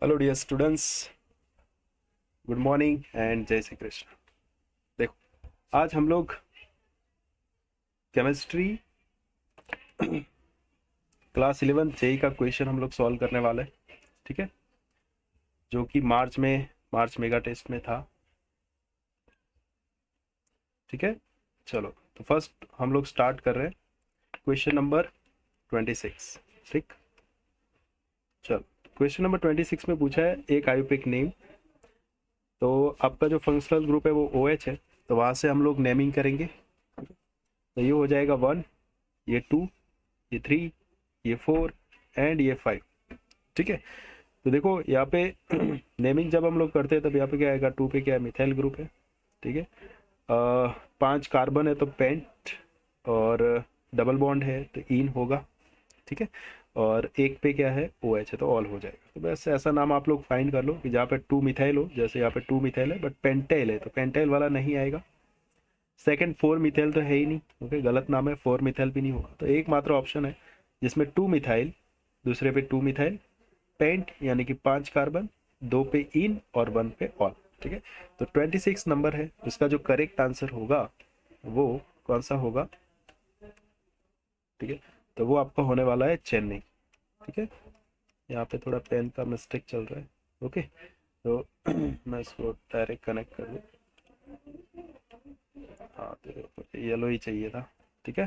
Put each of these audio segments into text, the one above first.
Hello dear students, good morning and जय श्री कृष्ण। देखो, आज हम लोग केमिस्ट्री क्लास 11 जेई का क्वेश्चन हम लोग सॉल्व करने वाले हैं। ठीक है, जो कि मार्च मेगा टेस्ट में था। ठीक है, चलो तो फर्स्ट हम लोग स्टार्ट कर रहे हैं क्वेश्चन नंबर 26। ठीक, चलो क्वेश्चन नंबर 26 में पूछा है एक आयुपिक नेम। तो आपका जो फंक्शनल ग्रुप है वो OH है, तो वहाँ से हम लोग नेमिंग करेंगे। तो ये हो जाएगा 1, ये 2, ये 3, ये 4 एंड ये 5। ठीक है, तो देखो यहाँ पे नेमिंग जब हम लोग करते हैं तब यहाँ पे क्या आएगा, 2 पे क्या है, मिथाइल ग्रुप है। ठीक है, 5 कार्बन है तो पेंट, और डबल बॉन्ड है तो इन होगा। ठीक है, और एक पे क्या है, OH है तो ऑल हो जाएगा। तो बस ऐसा नाम आप लोग फाइंड कर लो कि जहाँ पे 2 मिथाइल हो, जैसे यहाँ पे 2 मिथाइल है बट पेंटाइल है तो पेंटाइल वाला नहीं आएगा। सेकंड 4 मिथाइल तो है ही नहीं, ओके गलत नाम है, 4 मिथाइल भी नहीं होगा। तो एक मात्र ऑप्शन है जिसमें 2 मिथाइल, दूसरे पे 2 मिथाइल, पेंट यानी कि 5 कार्बन, 2 पे इन और 1 पे ऑल। ठीक है, तो 26 नंबर है, इसका जो करेक्ट आंसर होगा वो कौन सा होगा। ठीक है, तो वो आपका होने वाला है चेन्नई। ठीक है, यहाँ पे थोड़ा पेन का मिस्टेक चल रहा है। ओके, तो मैं इसको डायरेक्ट कनेक्ट कर दूँ। हाँ, तो येलो ही चाहिए था। ठीक है,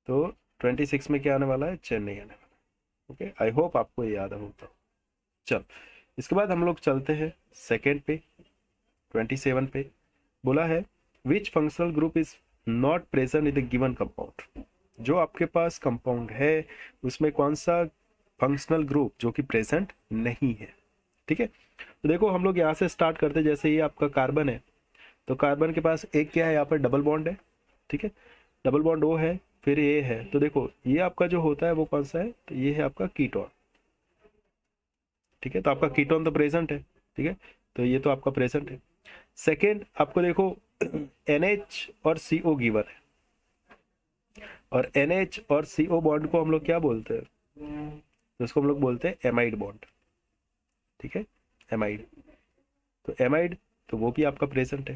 तो 26 में क्या आने वाला है, चेन्नई आने वाला है। ओके, आई होप आपको ये याद होगा। चल, इसके बाद हम लोग चलते हैं सेकेंड पे, 27 पे। बोला है विच functional group is not present in the given compound. जो आपके पास कंपाउंड है उसमें कौन सा फंक्शनल ग्रुप जो कि प्रेजेंट नहीं है। ठीक है, तो देखो हम लोग यहाँ से स्टार्ट करते हैं। जैसे ये आपका कार्बन है, तो कार्बन के पास एक क्या है, यहाँ पर डबल बॉन्ड है। ठीक है, डबल बॉन्ड O है, फिर ये है, तो देखो ये आपका जो होता है वो कौन सा है, तो ये है आपका कीटोन। ठीक है, तो आपका कीटोन तो प्रेजेंट है। ठीक है, तो ये तो आपका प्रेजेंट है। सेकेंड आपको देखो NH और CO गिवन है, और NH और CO बॉन्ड को हम लोग क्या बोलते हैं, तो इसको हम लोग बोलते हैं एमाइड बॉन्ड। ठीक है, एमाइड, तो एमाइड, तो वो भी आपका प्रेजेंट है।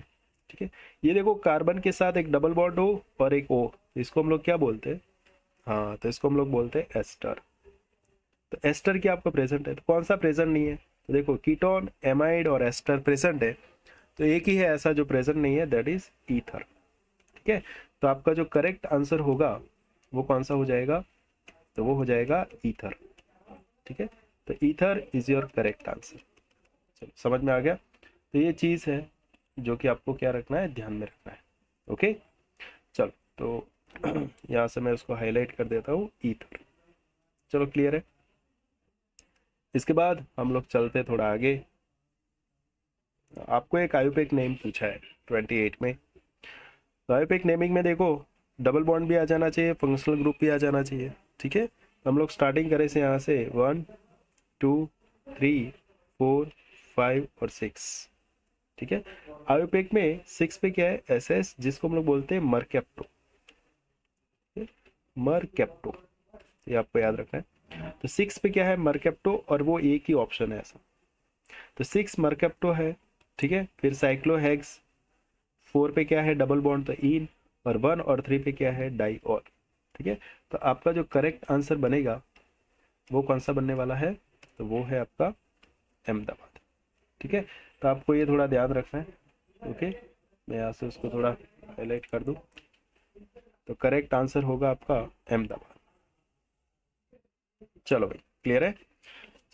ठीक है, ये देखो कार्बन के साथ एक डबल बॉन्ड हो और एक O, इसको हम लोग क्या बोलते हैं, हाँ तो इसको हम लोग बोलते हैं एस्टर। तो एस्टर क्या आपका प्रेजेंट है, तो कौन सा प्रेजेंट नहीं है, तो देखो कीटोन, एमाइड और एस्टर प्रेजेंट है, तो एक ही है ऐसा जो प्रेजेंट नहीं है, दैट इज ईथर। ठीक है, तो आपका जो करेक्ट आंसर होगा वो कौन सा हो जाएगा, तो वो हो जाएगा ईथर। ठीक है, तो ether is your correct answer. चलो समझ में आ गया। तो ये चीज है जो कि आपको क्या रखना है, ध्यान में रखना है। ओके, चलो तो यहाँ से मैं उसको हाईलाइट कर देता हूँ, ईथर। चलो क्लियर है। इसके बाद हम लोग चलते थोड़ा आगे। आपको एक आयुपेक नेम पूछा है 28 में। तो आयुपेक नेमिंग में देखो डबल बॉन्ड भी आ जाना चाहिए, फंक्शनल ग्रुप भी आ जाना चाहिए। ठीक है, तो हम लोग स्टार्टिंग करें से यहाँ से 1, 2, 3, 4, 5 और 6। ठीक है, आयुपेक में 6 पे क्या है, SS, जिसको हम लोग बोलते हैं मरकेप्टो। मरकेप्टो, ये आपको याद रखना है। तो 6 पे क्या है, मरकेप्टो, और वो एक ही ऑप्शन है ऐसा, तो 6 मरकेप्टो है। ठीक है, फिर साइक्लोहेक्स, 4 पे क्या है, डबल बॉन्ड तो इन, और 1 और 3 पे क्या है, डाई और। ठीक है, तो आपका जो करेक्ट आंसर बनेगा वो कौन सा बनने वाला है, तो वो है आपका अहमदाबाद। ठीक है, तो आपको ये थोड़ा ध्यान रखना है। ओके, मैं यहाँ से उसको थोड़ा हाईलाइट कर दूँ, तो करेक्ट आंसर होगा आपका अहमदाबाद। चलो भाई, क्लियर है।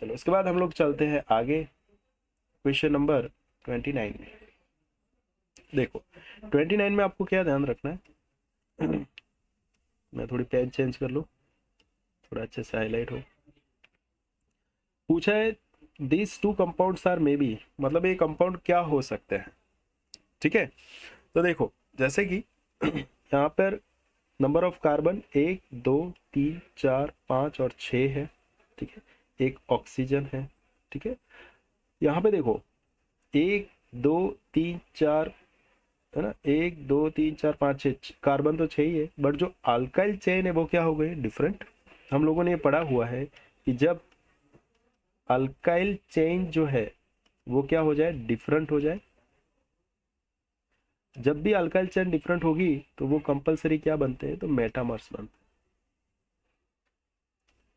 चलो इसके बाद हम लोग चलते हैं आगे क्वेश्चन नंबर 29 में। देखो 29 में आपको क्या ध्यान रखना है, मैं थोड़ी पेन चेंज कर लूँ, थोड़ा अच्छे से हाईलाइट हो। पूछा है these two compounds are may be, मतलब ये कंपाउंड क्या हो सकते हैं। ठीक है, तो देखो जैसे कि यहाँ पर नंबर ऑफ कार्बन 1, 2, 3, 4, 5 और 6 है। ठीक है, एक ऑक्सीजन है। ठीक है, यहाँ पे देखो 1, 2, 3, 4, है ना, 1, 2, 3, 4, 5, 6 कार्बन तो 6 ही है, बट जो अल्काइल चेन है वो क्या हो गई, डिफरेंट। हम लोगों ने ये पढ़ा हुआ है कि जब अल्काइल चेन जो है वो क्या हो जाए, डिफरेंट हो जाए। जब भी अल्काइल चेन डिफरेंट होगी तो वो कंपलसरी क्या बनते हैं, तो मेटामर्स बनते हैं।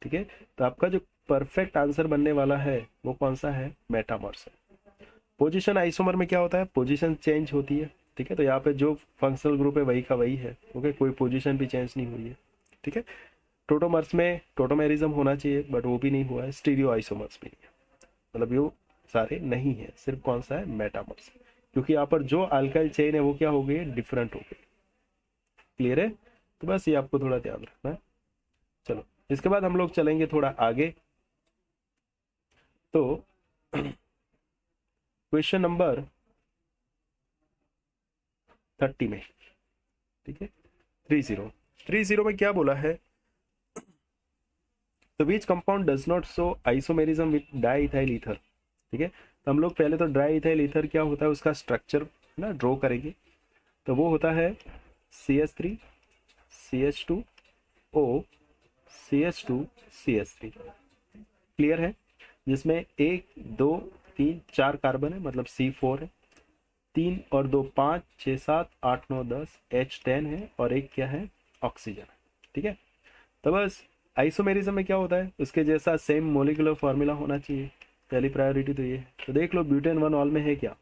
ठीक है, तो आपका जो परफेक्ट आंसर बनने वाला है वो कौन सा है, मेटामर्स है। पोजीशन आइसोमर में क्या होता है, पोजीशन चेंज होती है। ठीक है, तो यहाँ पे जो फंक्शनल ग्रुप है वही का वही है। ओके, कोई पोजीशन भी चेंज नहीं हुई है। ठीक है, टोटोमर्स में टोटोमेरिज्म होना चाहिए बट वो भी नहीं हुआ है, स्टीरियो आइसोमर्स भी नहीं है, मतलब ये सारे नहीं है, सिर्फ कौन सा है, मेटामर्स। क्योंकि यहाँ पर जो अल्काइल चेन है वो क्या हो गई, डिफरेंट हो गई। क्लियर है, तो बस ये आपको थोड़ा ध्यान रखना है। चलो, इसके बाद हम लोग चलेंगे थोड़ा आगे। तो क्वेश्चन नंबर 30 में, ठीक है, 30 में क्या बोला है, तो which compound does not show isomerism with diethyl ether. ठीक है, तो हम लोग पहले तो डाई इथाइल ईथर क्या होता है उसका स्ट्रक्चर ना ड्रॉ करेंगे। तो वो होता है CH3 CH2O CH2 CH3। Clear है, जिसमें 1 2 3 4 कार्बन है, मतलब C4 है, 3 और 2 5 6 7 8 9 10 H10 है, और एक क्या है, ऑक्सीजन है। ठीक है, तो बस आइसोमेरिज्म में क्या होता है, उसके जैसा सेम मोलिकुलर फॉर्मूला होना चाहिए। पहली प्रायोरिटी तो ये है। तो देख लो ब्यूटेन 1 ऑल में है क्या,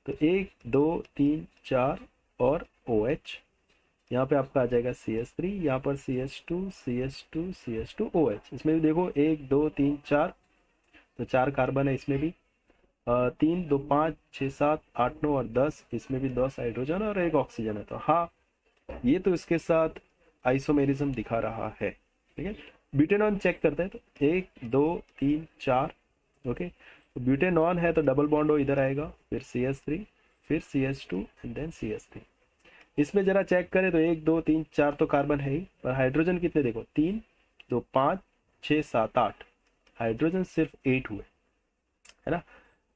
तो 1 2 3 4 और OH, यहाँ पे आपका आ जाएगा CH3, यहाँ पर CH2 CH2 CH2OH। इसमें भी देखो 1 2 3 4, तो 4 कार्बन है इसमें भी, 3 2 5 6 7 8 9 और 10, इसमें भी 10 हाइड्रोजन और एक ऑक्सीजन है। तो हाँ, ये तो इसके साथ आइसोमेरिज्म दिखा रहा है। ठीक है, ब्यूटेनॉन चेक करते हैं, तो 1 2 3 4। ओके, तो ब्यूटेनॉन है तो डबल बॉन्ड हो इधर आएगा, फिर CH3, फिर CH2 एंड देन CH3। इसमें जरा चेक करें तो 1 2 3 4 तो कार्बन है ही, पर हाइड्रोजन कितने देखो, 3 2 5 6 7 8, हाइड्रोजन सिर्फ 8 हुए, है ना।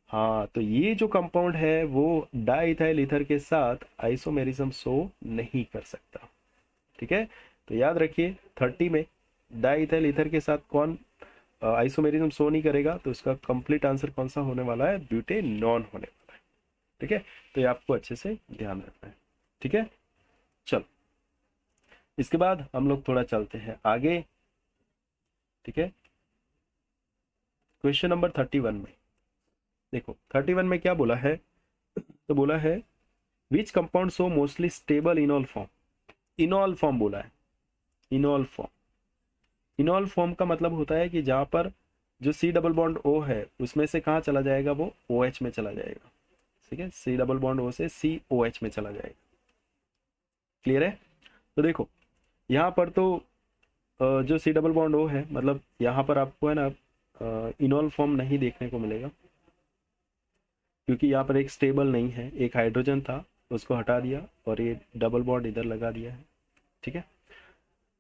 हाँ, तो ये जो कंपाउंड है वो डाईइथाइल ईथर के साथ आइसोमेरिज्म शो नहीं कर सकता। ठीक है, तो याद रखिए 30 में डाईइथाइल ईथर के साथ कौन आइसोमेरिज्म शो नहीं करेगा, तो इसका कंप्लीट आंसर कौन सा होने वाला है, ब्यूटेनॉन होने वाला है। ठीक है, तो ये आपको अच्छे से ध्यान रखना है। ठीक है, चलो, इसके बाद हम लोग थोड़ा चलते हैं आगे। ठीक है, क्वेश्चन नंबर 31 में देखो, 31 में क्या बोला है, तो बोला है which compound so mostly stable इनॉल form. इनॉल form बोला है, इनॉल फॉर्म। इनॉल फॉर्म का मतलब होता है कि जहां पर जो C डबल बॉन्ड O है उसमें से कहाँ चला जाएगा, वो OH में चला जाएगा। ठीक है, C डबल बॉन्ड O से COH में चला जाएगा। क्लियर है, तो देखो यहाँ पर तो जो C डबल बॉन्ड O है, मतलब यहाँ पर आपको है ना इनॉल फॉर्म नहीं देखने को मिलेगा, क्योंकि यहाँ पर एक स्टेबल नहीं है, एक हाइड्रोजन था उसको हटा दिया और ये डबल बॉन्ड इधर लगा दिया है। ठीक है,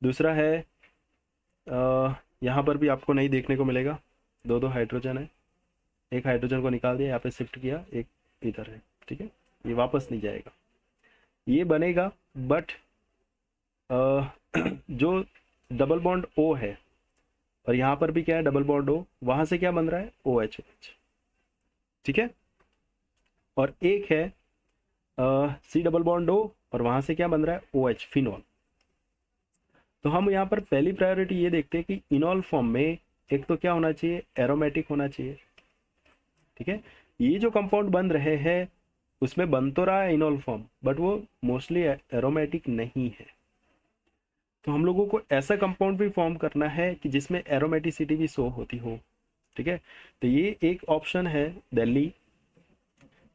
दूसरा है यहाँ पर भी आपको नहीं देखने को मिलेगा, दो दो हाइड्रोजन है, एक हाइड्रोजन को निकाल दिया, यहाँ पे शिफ्ट किया, एक इधर है। ठीक है, ये वापस नहीं जाएगा, ये बनेगा, बट जो डबल बॉन्ड O है, और यहाँ पर भी क्या है, डबल बॉन्ड O, वहां से क्या बन रहा है, OH। ठीक है, और एक है C डबल बॉन्ड O, और वहां से क्या बन रहा है, OH, फिनॉल। तो हम यहाँ पर पहली प्रायोरिटी ये देखते हैं कि इनॉल फॉर्म में एक तो क्या होना चाहिए, एरोमेटिक होना चाहिए। ठीक है, ये जो कंपाउंड बन रहे हैं उसमें बन तो रहा है इनॉल फॉर्म, बट वो मोस्टली एरोमेटिक नहीं है। तो हम लोगों को ऐसा कंपाउंड भी फॉर्म करना है कि जिसमें एरोमेटिसिटी भी शो होती हो। ठीक है, तो ये एक ऑप्शन है दिल्ली,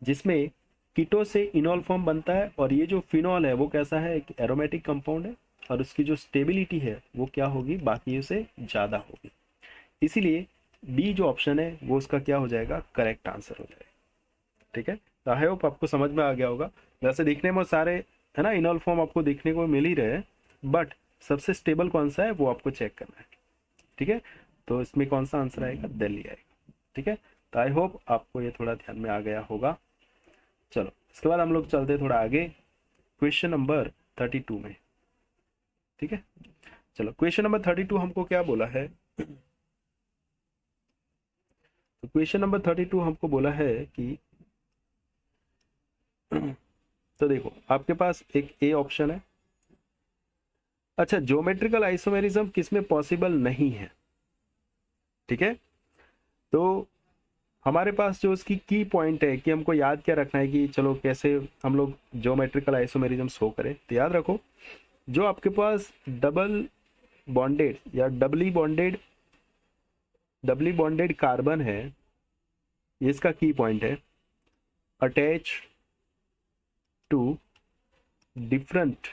जिसमें कीटो से इनॉल फॉर्म बनता है, और ये जो फिनॉल है वो कैसा है, एक एरोमेटिक कंपाउंड है, और उसकी जो स्टेबिलिटी है वो क्या होगी, बाकी से ज़्यादा होगी। इसीलिए बी जो ऑप्शन है वो उसका क्या हो जाएगा, करेक्ट आंसर हो जाएगा। ठीक है, तो आई होप आपको समझ में आ गया होगा। वैसे दिखने में सारे है ना इनॉल फॉर्म आपको देखने को मिल ही रहे हैं, बट सबसे स्टेबल कौन सा है वो आपको चेक करना है। ठीक है, तो इसमें कौन सा आंसर आएगा, दिल्ली आएगा। ठीक है, तो आई होप आपको ये थोड़ा ध्यान में आ गया होगा। चलो, इसके बाद हम लोग चलते हैं थोड़ा आगे, क्वेश्चन नंबर 32 में। ठीक है, चलो, क्वेश्चन नंबर 32 हमको क्या बोला है, तो क्वेश्चन नंबर 32 हमको बोला है कि तो देखो आपके पास एक ए ऑप्शन है। अच्छा, ज्योमेट्रिकल आइसोमेरिज्म किसमें पॉसिबल नहीं है, ठीक है। तो हमारे पास जो उसकी की पॉइंट है कि हमको याद क्या रखना है कि चलो कैसे हम लोग ज्योमेट्रिकल आइसोमेरिज्म शो करें, तो याद रखो जो आपके पास डबल बॉन्डेड या डबली बॉन्डेड कार्बन है, ये इसका की पॉइंट है, attach to different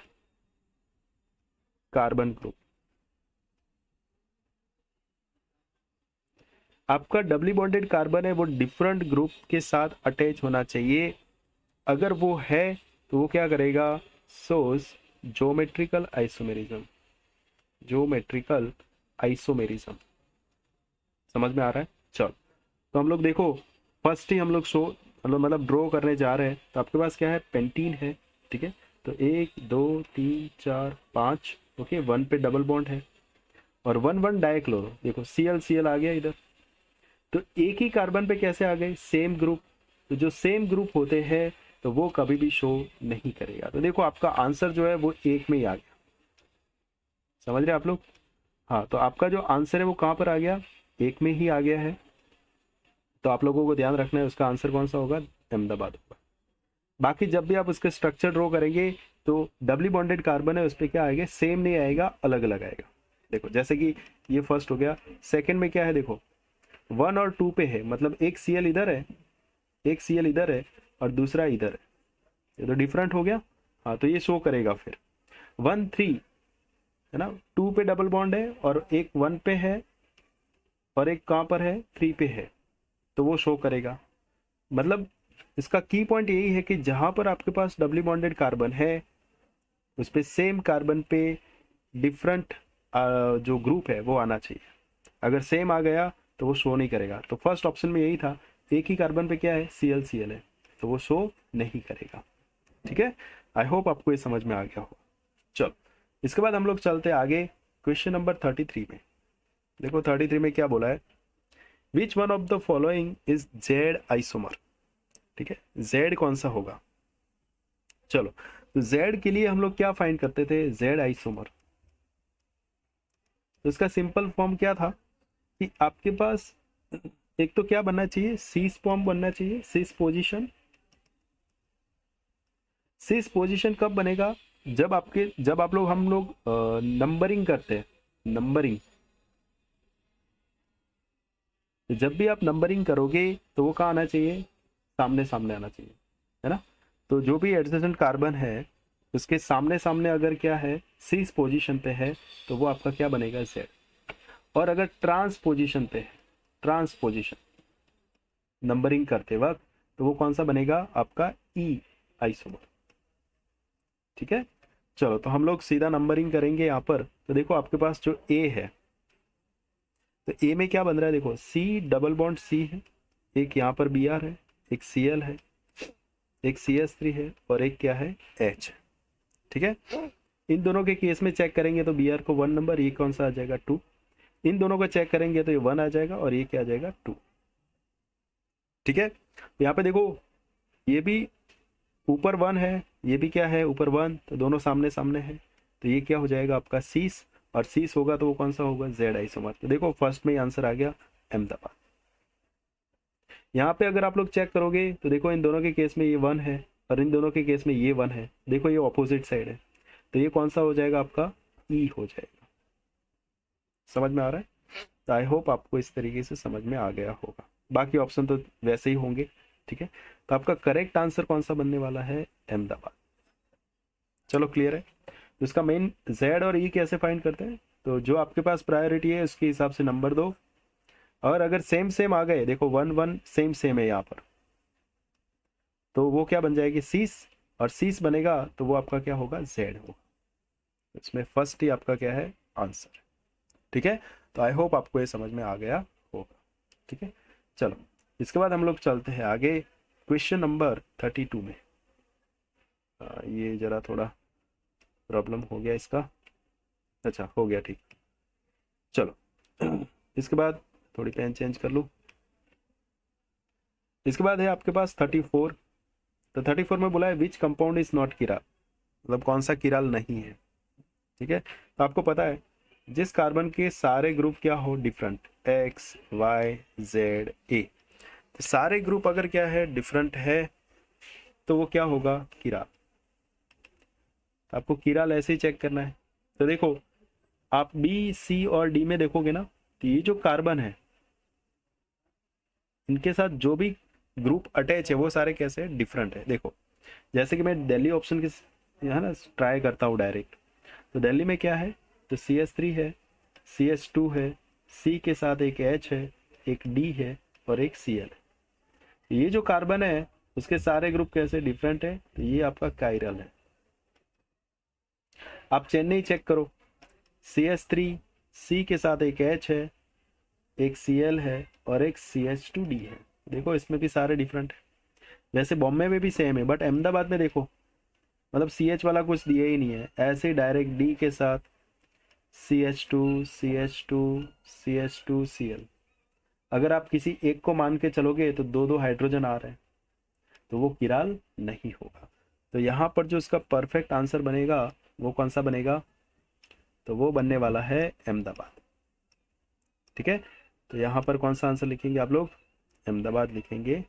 carbon group. आपका डबली बॉन्डेड कार्बन है वो डिफरेंट ग्रुप के साथ अटैच होना चाहिए। अगर वो है तो वो क्या करेगा, सोस ज्योमेट्रिकल आइसोमेरिज्म। ज्योमेट्रिकल आइसोमेरिज्म समझ में आ रहा है। चलो, तो हम लोग देखो फर्स्ट ही हम लोग शो मतलब ड्रॉ करने जा रहे हैं। तो आपके पास क्या है, पेंटीन है, ठीक है। तो 1 2 3 4 5, ओके, 1 पे डबल बॉन्ड है और 1 1 डाइक्लोरो, देखो Cl आ गया इधर। तो एक ही कार्बन पे कैसे आ गए, सेम ग्रुप। तो जो सेम ग्रुप होते हैं तो वो कभी भी शो नहीं करेगा। तो देखो आपका आंसर जो है वो एक में ही आ गया, समझ रहे आप लोग। हाँ, तो आपका जो आंसर है वो कहाँ पर आ गया, एक में ही आ गया है। तो आप लोगों को ध्यान रखना है उसका आंसर कौन सा होगा, अहमदाबाद होगा। बाकी जब भी आप उसके स्ट्रक्चर ड्रॉ करेंगे तो डबली बॉन्डेड कार्बन है उस पर क्या आएगा, सेम नहीं आएगा, अलग अलग आएगा। देखो जैसे कि ये फर्स्ट हो गया, सेकंड में क्या है, देखो 1 और 2 पे है, मतलब एक Cl इधर है, एक Cl इधर है और दूसरा इधर है, ये तो डिफरेंट हो गया। हाँ, तो ये शो करेगा फिर 1 3 है ना, 2 पे डबल बॉन्ड है और एक 1 पे है और एक कहाँ पर है, 3 पे है, तो वो शो करेगा। मतलब इसका की पॉइंट यही है कि जहां पर आपके पास डबली बॉन्डेड कार्बन है उस पे सेम कार्बन पे डिफरेंट जो ग्रुप है वो आना चाहिए। अगर सेम आ गया तो वो शो नहीं करेगा। तो फर्स्ट ऑप्शन में यही था, एक ही कार्बन पे क्या है, Cl है, तो वो शो नहीं करेगा, ठीक है। आई होप आपको ये समझ में आ गया हो। चलो, इसके बाद हम लोग चलते आगे क्वेश्चन नंबर 33 में। देखो 33 में क्या बोला है, which one of the following is Z isomer, ठीक है, जेड कौन सा होगा। चलो, तो जेड के लिए हम लोग क्या फाइंड करते थे, जेड आइसोमर। तो इसका सिंपल फॉर्म क्या था कि आपके पास एक तो क्या बनना चाहिए, सीस फॉर्म बनना चाहिए, सीस पोजीशन। सीस पोजीशन कब बनेगा, जब आप लोग हम लोग नंबरिंग करते हैं, नंबरिंग। तो जब भी आप नंबरिंग करोगे तो वो कहाँ आना चाहिए, सामने सामने आना चाहिए, है ना। तो जो भी एडजेसेंट कार्बन है उसके सामने सामने अगर क्या है, सीस पोजीशन पे है, तो वो आपका क्या बनेगा, जेड। और अगर ट्रांस पोजीशन पे है, ट्रांस पोजीशन नंबरिंग करते वक्त, तो वो कौन सा बनेगा आपका, ई आइसोमर, ठीक है। चलो, तो हम लोग सीधा नंबरिंग करेंगे यहाँ पर। तो देखो आपके पास जो ए है, तो ए में क्या बन रहा है, देखो सी डबल बॉन्ड सी है, एक यहाँ पर Br है, एक Cl है, एक CH3 है और एक क्या है, H, ठीक है। इन दोनों के केस में चेक करेंगे तो Br को 1 नंबर, ये कौन सा आ जाएगा, 2। इन दोनों को चेक करेंगे तो ये 1 आ जाएगा और ये क्या आ जाएगा, 2, ठीक है। तो यहाँ पे देखो ये भी ऊपर 1 है, ये भी क्या है, ऊपर 1, तो दोनों सामने सामने है। तो ये क्या हो जाएगा आपका सीस, और सीस होगा तो वो कौन सा होगा, जेड आइसोमर। तो देखो फर्स्ट में ही आंसर आ गया, अहमदाबाद। यहाँ पे अगर आप लोग चेक करोगे तो देखो इन दोनों के केस में ये 1 है और इन दोनों के केस में ये 1 है, देखो ये ऑपोजिट साइड है, तो ये कौन सा हो जाएगा आपका, ई हो जाएगा। समझ में आ रहा है। तो आई होप आपको इस तरीके से समझ में आ गया होगा। बाकी ऑप्शन तो वैसे ही होंगे, ठीक है। तो आपका करेक्ट आंसर कौन सा बनने वाला है, अहमदाबाद। चलो क्लियर है। तो इसका मेन जेड और ई कैसे फाइंड करते हैं, तो जो आपके पास प्रायोरिटी है उसके हिसाब से नंबर दो, और अगर सेम सेम आ गए, देखो 1 1 सेम सेम है यहाँ पर, तो वो क्या बन जाएगी, सीस, और सीस बनेगा तो वो आपका क्या होगा, जेड होगा। इसमें फर्स्ट ही आपका क्या है, आंसर, ठीक है। तो आई होप आपको ये समझ में आ गया होगा, ठीक है। चलो, इसके बाद हम लोग चलते हैं आगे क्वेश्चन नंबर 32 में। ये जरा थोड़ा प्रॉब्लम हो गया इसका, अच्छा हो गया, ठीक। चलो इसके बाद थोड़ी पेन चेंज कर लूँ। इसके बाद है आपके पास 34। तो 34 में बोला है विच कंपाउंड इज नॉट किराल, मतलब कौन सा किराल नहीं है। ठीक है, तो आपको पता है जिस कार्बन के सारे ग्रुप क्या हो different, X Y Z A, तो सारे ग्रुप अगर क्या है डिफरेंट है तो वो क्या होगा, किराल। तो आपको किराल ऐसे ही चेक करना है। तो देखो आप बी सी और डी में देखोगे ना, तो ये जो कार्बन है इनके साथ जो भी ग्रुप अटैच है वो सारे कैसे डिफरेंट है। देखो जैसे कि मैं दिल्ली ऑप्शन के है ना ट्राई करता हूँ डायरेक्ट, तो दिल्ली में क्या है, तो CH3 है, CH2 है, C के साथ एक H है, एक D है और एक Cl है। ये जो कार्बन है उसके सारे ग्रुप कैसे डिफरेंट है, तो ये आपका कायरल है। आप चेन्नई चेक करो, CH3 C के साथ एक H है, एक Cl है और एक CH2D है। देखो इसमें भी सारे डिफरेंट है। वैसे बॉम्बे में भी सेम है, बट अहमदाबाद में देखो मतलब CH वाला कुछ दिया ही नहीं है, ऐसे ही डायरेक्ट D के साथ CH2 CH2 CH2 Cl। अगर आप किसी एक को मान के चलोगे तो दो दो हाइड्रोजन आ रहे हैं, तो वो किराल नहीं होगा। तो यहाँ पर जो इसका परफेक्ट आंसर बनेगा वो कौन सा बनेगा, तो वो बनने वाला है अहमदाबाद। ठीक है, तो यहाँ पर कौन सा आंसर लिखेंगे आप लोग, अहमदाबाद लिखेंगे।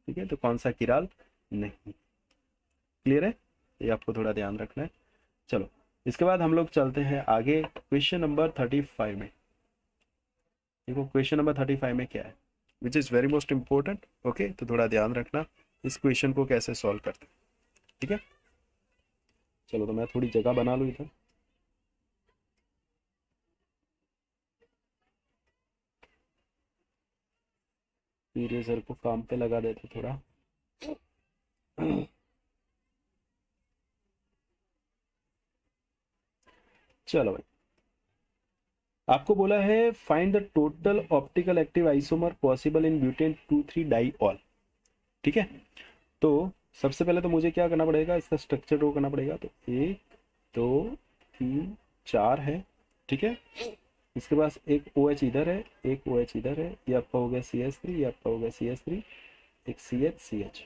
ठीक है, तो कौन सा किराल नहीं। क्लियर है, ये आपको थोड़ा ध्यान रखना है। चलो इसके बाद हम लोग चलते हैं आगे क्वेश्चन नंबर 35 में। देखो क्वेश्चन नंबर 35 में क्या है, which is very most important. Okay, तो थोड़ा ध्यान रखना इस क्वेश्चन को कैसे सॉल्व करते हैं। ठीक है, चलो तो मैं थोड़ी जगह बना लूँ इधर। इरेजर को काम पे लगा देते थोड़ा। चलो भाई, आपको बोला है find the total optical active isomer possible in butane 2,3 diol. ठीक है, तो सबसे पहले तो मुझे क्या करना पड़ेगा, इसका स्ट्रक्चर ड्रॉ करना पड़ेगा। तो 1 2 3 4 है। ठीक है, इसके पास एक OH इधर है, एक OH इधर है, ये आपका हो गया CH3, ये आपका हो गया CH3, एक CH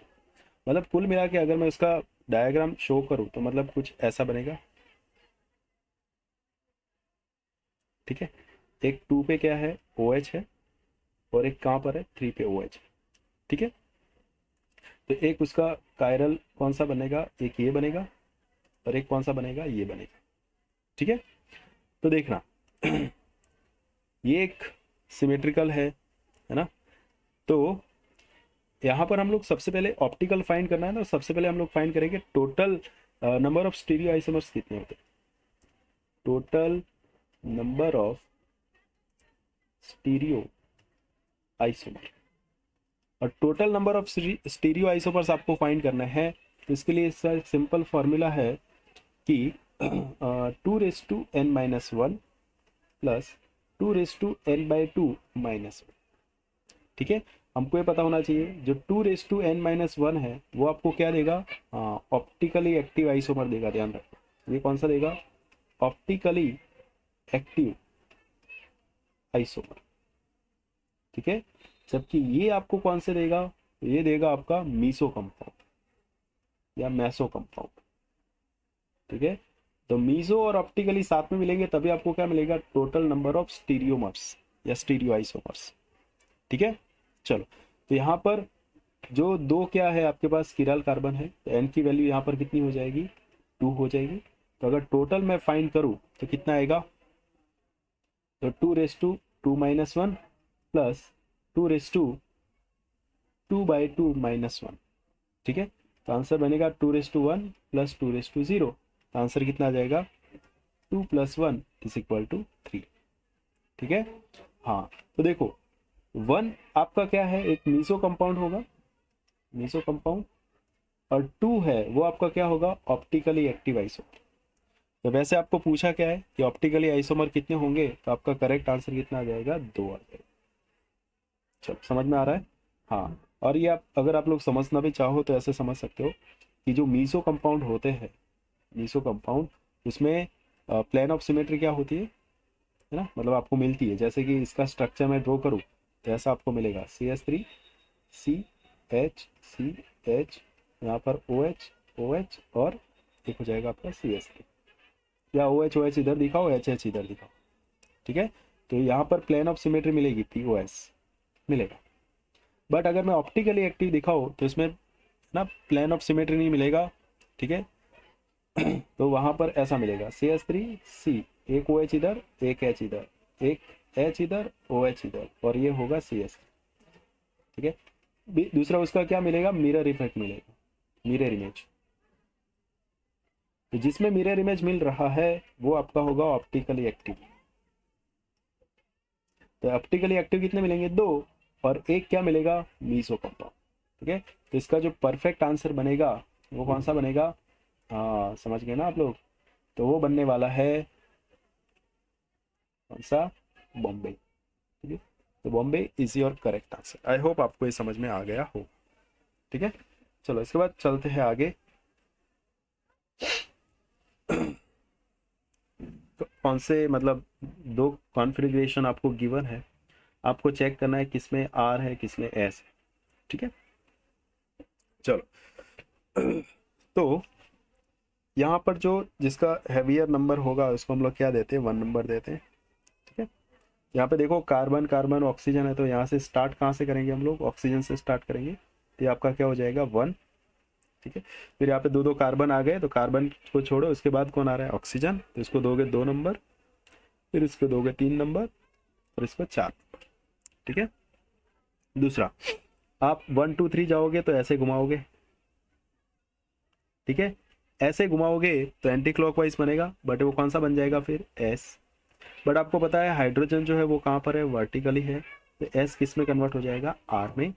मतलब कुल मिला के अगर मैं उसका डायग्राम शो करूँ तो मतलब कुछ ऐसा बनेगा। ठीक है, एक 2 पे क्या है, OH है, और एक कहाँ पर है, 3 पे OH है। ठीक है, तो एक उसका कायरल कौन सा बनेगा, एक ये बनेगा और एक कौन सा बनेगा, ये बनेगा। ठीक है, तो देखना ये एक सिमेट्रिकल है ना। तो यहाँ पर हम लोग सबसे पहले ऑप्टिकल फाइंड करना है ना, सबसे पहले हम लोग फाइंड करेंगे total number of stereo isomers कितने होते हैं। Total number of stereo isomer, और total number of stereo isomers आपको फाइंड करना है। तो इसके लिए इसका एक सिंपल फॉर्मूला है कि 2⁻n−1 प्लस 2⁻n/2 -1। ठीक है, हमको ये पता होना चाहिए जो 2⁻n−1 है वो आपको क्या देगा, ऑप्टिकली एक्टिव आइसोमर देगा। ध्यान रखना ये कौन सा देगा, ऑप्टिकली एक्टिव आइसोमर। ठीक है, जबकि ये आपको कौन से देगा, ये देगा आपका मीसो कंपाउंड या मैसो कंपाउंड। ठीक है, तो मीसो और ऑप्टिकली साथ में मिलेंगे तभी आपको क्या मिलेगा, टोटल नंबर ऑफ स्टीरियोमर्स या स्टीरियो आइसोमर्स। ठीक है, चलो तो यहाँ पर जो दो क्या है आपके पास किराल कार्बन है, तो एन की वैल्यू यहाँ पर कितनी हो जाएगी, 2 हो जाएगी। तो अगर टोटल मैं फाइंड करूँ तो कितना आएगा, तो 2⁻2 - 1 प्लस 2⁻2 -1। ठीक है, तो आंसर बनेगा 2⁻1 प्लस 2⁻0। तो आंसर कितना आ जाएगा, 2 + 1 = 3। ठीक है, हाँ तो देखो 1 आपका क्या है, एक मीसो कंपाउंड होगा, मीसो कंपाउंड, और 2 है वो आपका क्या होगा, ऑप्टिकली एक्टिव आइसोमर। तो वैसे आपको पूछा क्या है कि ऑप्टिकली आइसोमर कितने होंगे, तो आपका करेक्ट आंसर कितना आ जाएगा, 2 आ जाएगा। चलो समझ में आ रहा है। हाँ, और ये आप अगर आप लोग समझना भी चाहो तो ऐसे समझ सकते हो कि जो मीसो कंपाउंड होते हैं, मीसो कंपाउंड उसमें प्लेन ऑफ सिमेट्री क्या होती है ना, मतलब आपको मिलती है। जैसे कि इसका स्ट्रक्चर मैं ड्रॉ करूँ तो ऐसा आपको मिलेगा CH3 CH, यहाँ पर OH और एक हो जाएगा आपका CH3, या OH इधर दिखाओ, HH इधर दिखाओ, ठीक है। तो यहाँ पर प्लेन ऑफ सिमेट्री मिलेगी, POS मिलेगा। बट अगर मैं ऑप्टिकली एक्टिव दिखाऊँ तो इसमें ना प्लेन ऑफ सिमेट्री नहीं मिलेगा, ठीक है। तो वहाँ पर ऐसा मिलेगा CH3C, एक OH इधर, एक H इधर, एक H इधर, OH इधर, और ये होगा CH3, ठीक है। दूसरा उसका क्या मिलेगा, मिरर इफेक्ट मिलेगा, मिरर इमेज। तो जिसमें मिरर इमेज मिल रहा है वो आपका होगा ऑप्टिकली एक्टिव। तो ऑप्टिकली एक्टिव कितने मिलेंगे, 2, और एक क्या मिलेगा, मीसो कंपाउंड, ठीक है। तो इसका जो परफेक्ट आंसर बनेगा वो कौन सा बनेगा, हाँ समझ गए ना आप लोग। तो वो बनने वाला है कौन सा, बॉम्बे, ठीक है। तो Bombay is your correct answer. I hope आपको ये समझ में आ गया हो, ठीक है। चलो इसके बाद चलते हैं आगे। तो कौन से मतलब 2 कॉन्फ़िगरेशन आपको गिवन है, आपको चेक करना है किसमें R है किसमें S है, ठीक है। चलो तो यहाँ पर जो जिसका हैवियर नंबर होगा उसको हम लोग क्या देते हैं, 1 नंबर देते हैं, ठीक है। यहाँ पे देखो कार्बन कार्बन ऑक्सीजन है, तो यहाँ से स्टार्ट कहाँ से करेंगे हम लोग, ऑक्सीजन से स्टार्ट करेंगे, तो ये आपका क्या हो जाएगा 1, ठीक है। फिर यहाँ पे 2 कार्बन आ गए, तो कार्बन को छोड़ो, उसके बाद कौन आ रहा है, ऑक्सीजन, तो इसको दोगे 2 नंबर, फिर इसको दोगे 3 नंबर, और इसको 4 नंबर, ठीक है। दूसरा, आप 1 2 3 जाओगे तो ऐसे घुमाओगे, ठीक है। ऐसे घुमाओगे तो एंटी क्लॉकवाइज बनेगा, बट वो कौन सा बन जाएगा फिर, S। बट आपको पता है हाइड्रोजन जो है वो कहाँ पर है, वर्टिकली है, तो S किस में कन्वर्ट हो जाएगा, R में,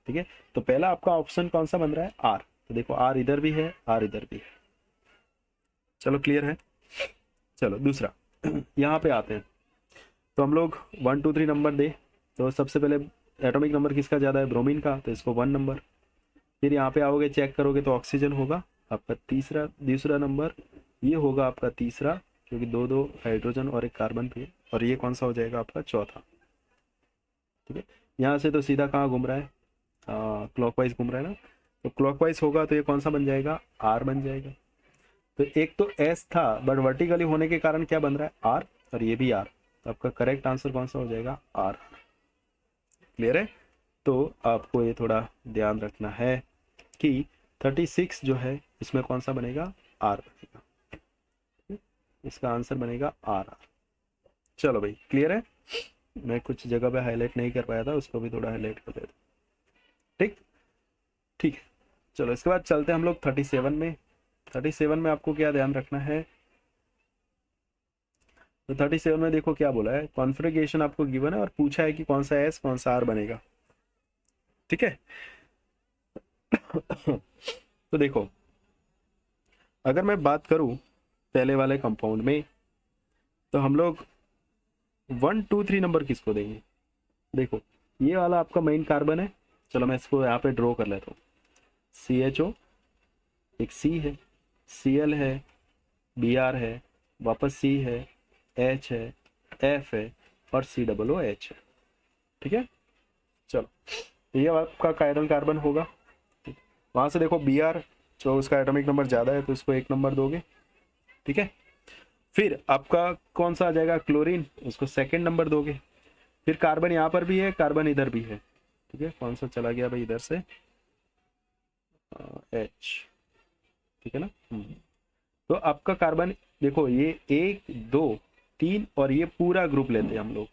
ठीक है। तो पहला आपका ऑप्शन कौन सा बन रहा है, R। तो देखो R इधर भी है, R इधर भी है, चलो क्लियर है। चलो दूसरा यहाँ पे आते हैं, तो हम लोग 1 2 3 नंबर दे, तो सबसे पहले एटॉमिक नंबर किसका ज़्यादा है, ब्रोमीन का, तो इसको 1 नंबर। फिर यहाँ पे आओगे चेक करोगे तो ऑक्सीजन होगा आपका दूसरा नंबर, ये होगा आपका तीसरा, क्योंकि 2 हाइड्रोजन और एक कार्बन भी है, और ये कौन सा हो जाएगा आपका चौथा, ठीक है। यहाँ से तो सीधा कहाँ घूम रहा है, क्लॉकवाइज घूम रहा है ना, तो क्लॉकवाइज होगा तो ये कौन सा बन जाएगा, R बन जाएगा। तो एक तो S था, बट वर्टिकली होने के कारण क्या बन रहा है, R, और ये भी R, तो आपका करेक्ट आंसर कौन सा हो जाएगा, R। क्लियर है। तो आपको ये थोड़ा ध्यान रखना है कि 36 जो है इसमें कौन सा बनेगा, R बनेगा, इसका आंसर बनेगा R। चलो भाई क्लियर है। मैं कुछ जगह पे हाईलाइट नहीं कर पाया था, उसको भी थोड़ा हाईलाइट कर देता, ठीक ठीक है। चलो इसके बाद चलते हैं हम लोग 37 में। 37 में आपको क्या ध्यान रखना है, तो 37 में देखो क्या बोला है, कॉन्फ़िगरेशन आपको गिवन है और पूछा है कि कौन सा S कौन सा R बनेगा, ठीक है। तो देखो अगर मैं बात करूं पहले वाले कंपाउंड में, तो हम लोग 1 2 3 नंबर किसको देंगे, देखो ये वाला आपका मेन कार्बन है, चलो मैं इसको यहाँ पे ड्रॉ कर लेता हूँ, CHO, एक C है, Cl है, Br है, वापस C है, H है, F है, और COOH है, ठीक है। चलो ये आपका कायरल कार्बन होगा, वहां से देखो Br जो उसका एटॉमिक नंबर ज़्यादा है तो इसको 1 नंबर दोगे, ठीक है। फिर आपका कौन सा आ जाएगा, क्लोरीन, उसको 2nd नंबर दोगे। फिर कार्बन यहाँ पर भी है, कार्बन इधर भी है, ठीक है। कौन सा चला गया भाई इधर से, H, ठीक है ना। तो आपका कार्बन देखो ये 1 2 3 और ये पूरा ग्रुप लेते हैं हम लोग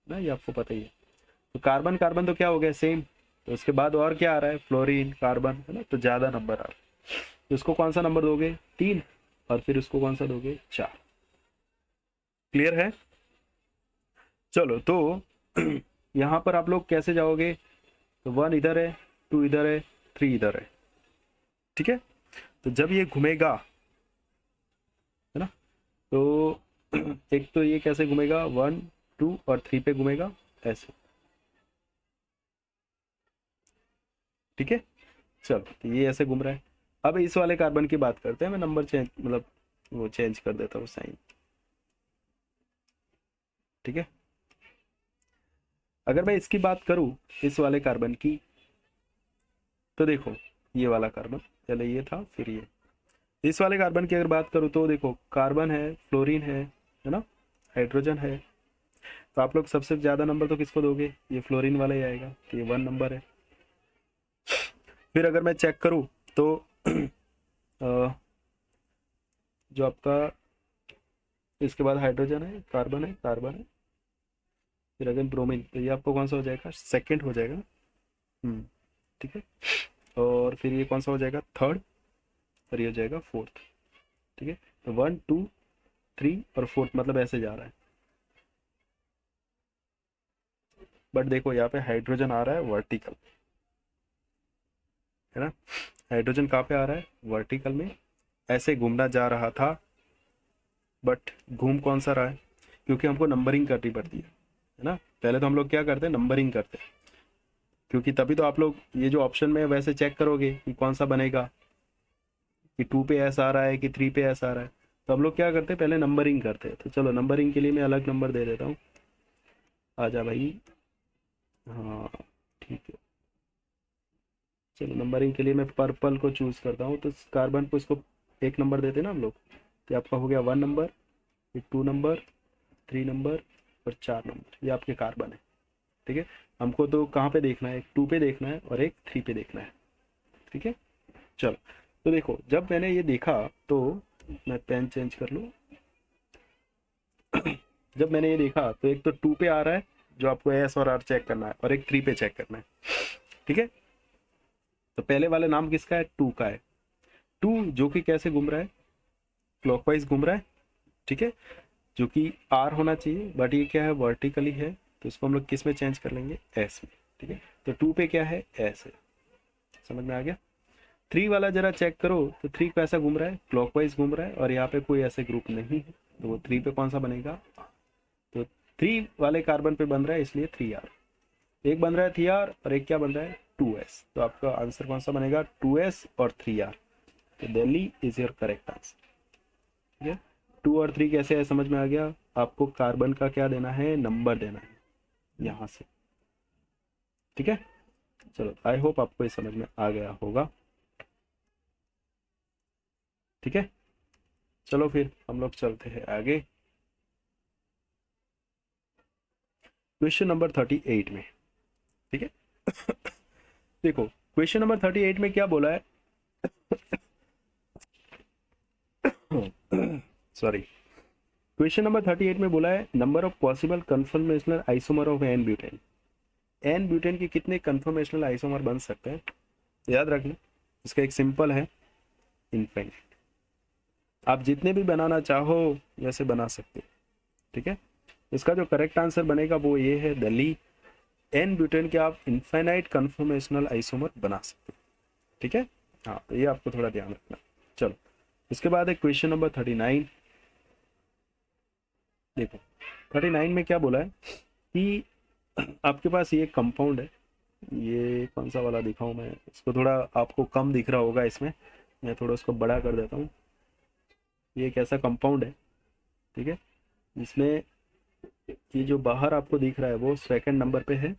ना, ये आपको पता ही है। तो कार्बन कार्बन तो क्या हो गया सेम, तो उसके बाद और क्या आ रहा है, फ्लोरीन कार्बन, है ना, तो ज़्यादा नंबर आ रहा है, तो उसको कौन सा नंबर दोगे, 3, और फिर उसको कौन सा दोगे, 4। क्लियर है। चलो तो यहाँ पर आप लोग कैसे जाओगे, तो 1 इधर है, 2 इधर है, 3 इधर है, ठीक है। तो जब ये घूमेगा, है ना, तो एक तो ये कैसे घूमेगा, 1 2 और 3 पे घूमेगा ऐसे, ठीक है। चलो तो ये ऐसे घूम रहा है। अब इस वाले कार्बन की बात करते हैं, मैं नंबर चेंज मतलब वो चेंज कर देता हूँ साइन, ठीक है। अगर मैं इसकी बात करूं, इस वाले कार्बन की, तो देखो ये वाला कार्बन, पहले ये था फिर ये, इस वाले कार्बन की अगर बात करूं तो देखो कार्बन है, फ्लोरीन है ना, हाइड्रोजन है। तो आप लोग सबसे ज्यादा नंबर तो किसको दोगे, ये फ्लोरीन वाला ही आएगा, तो ये 1 नंबर है। फिर अगर मैं चेक करूं तो जो आपका इसके बाद हाइड्रोजन है, कार्बन है, फिर अगेन ब्रोमीन, तो ये आपको कौन सा हो जाएगा, सेकंड हो जाएगा। ठीक है। और फिर ये कौन सा हो जाएगा, थर्ड, और ये हो जाएगा फोर्थ। ठीक है, तो 1 2 3 और फोर्थ, मतलब ऐसे जा रहा है। बट देखो यहाँ पे हाइड्रोजन आ रहा है वर्टिकल, है ना, हाइड्रोजन कहाँ पे आ रहा है, वर्टिकल में, ऐसे घूमना जा रहा था, बट घूम कौन सा रहा है, क्योंकि हमको नंबरिंग करनी पड़ती है ना। पहले तो हम लोग क्या करते हैं, नंबरिंग करते हैं, क्योंकि तभी तो आप लोग ये जो ऑप्शन में वैसे चेक करोगे कि कौन सा बनेगा, कि 2 पे एस आ रहा है कि 3 पे एस आ रहा है। तो हम लोग क्या करते हैं, पहले नंबरिंग करते हैं। तो चलो नंबरिंग के लिए मैं अलग नंबर दे देता हूँ, आजा भाई। हाँ ठीक है, चलो नंबरिंग के लिए मैं पर्पल को चूज करता हूँ। तो कार्बन को इसको 1 नंबर देते हैं ना हम लोग, तो आपका हो गया 1 नंबर, फिर 2 नंबर, 3 नंबर, और 4 नंबर, ये आपके कार्बन है। ठीक है, हमको तो कहाँ पे देखना है, एक 2 पे देखना है और एक 3 पे देखना है। ठीक है, चलो। तो देखो जब मैंने ये देखा, तो मैं पेन चेंज कर लूँ। जब मैंने ये देखा तो एक तो 2 पे आ रहा है, जो आपको एस और आर चेक करना है, और एक 3 पे चेक करना है। ठीक है, तो पहले वाला नाम किसका है, 2 का है। 2 जो कि कैसे घूम रहा है, क्लॉकवाइज घूम रहा है। ठीक है, जो कि आर होना चाहिए, बट ये क्या है, वर्टिकली है, तो इसको हम लोग किस में चेंज कर लेंगे, एस में। ठीक है, तो 2 पे क्या है, एस है। समझ में आ गया। 3 वाला जरा चेक करो, तो 3 कैसा घूम रहा है, क्लॉकवाइज घूम रहा है, और यहाँ पे कोई ऐसे ग्रुप नहीं है, तो वो 3 पे कौन सा बनेगा, तो 3 वाले कार्बन पे बन रहा है, इसलिए 3R। एक बन रहा है 3R और एक क्या बन रहा है, 2S। तो आपका आंसर कौन सा बनेगा, 2S और 3R। तो Delhi is your correct answer. ठीक है, 2 और 3 कैसे है, समझ में आ गया। आपको कार्बन का क्या देना है, नंबर देना है यहाँ से। ठीक है, चलो आई होप आपको ये समझ में आ गया होगा। ठीक है, चलो फिर हम लोग चलते हैं आगे, क्वेश्चन नंबर 38 में। ठीक है, देखो क्वेश्चन नंबर 38 में क्या बोला है, सॉरी, क्वेश्चन नंबर 38 में बोला है number of possible conformational isomer of N butane. N butane के कितने कन्फर्मेशनल आइसोमर बन सकते हैं, याद रखना। इसका एक सिंपल है, इनफाइनाइट। आप जितने भी बनाना चाहो वैसे बना सकते हो। ठीक है, इसका जो करेक्ट आंसर बनेगा वो ये है, दिल्ली। एन ब्यूटेन के आप इनफाइनाइट कन्फर्मेशनल आइसोमर बना सकते हो। ठीक है, हाँ तो ये आपको थोड़ा ध्यान रखना। चलो, इसके बाद है क्वेश्चन नंबर 39। देखो 39 में क्या बोला है कि आपके पास ये कंपाउंड है, ये कौन सा वाला दिखाऊं मैं इसको, थोड़ा आपको कम दिख रहा होगा इसमें, मैं थोड़ा उसको बड़ा कर देता हूँ। ये एक ऐसा कंपाउंड है, ठीक है, जिसमें ये जो बाहर आपको दिख रहा है वो 2nd नंबर पे है।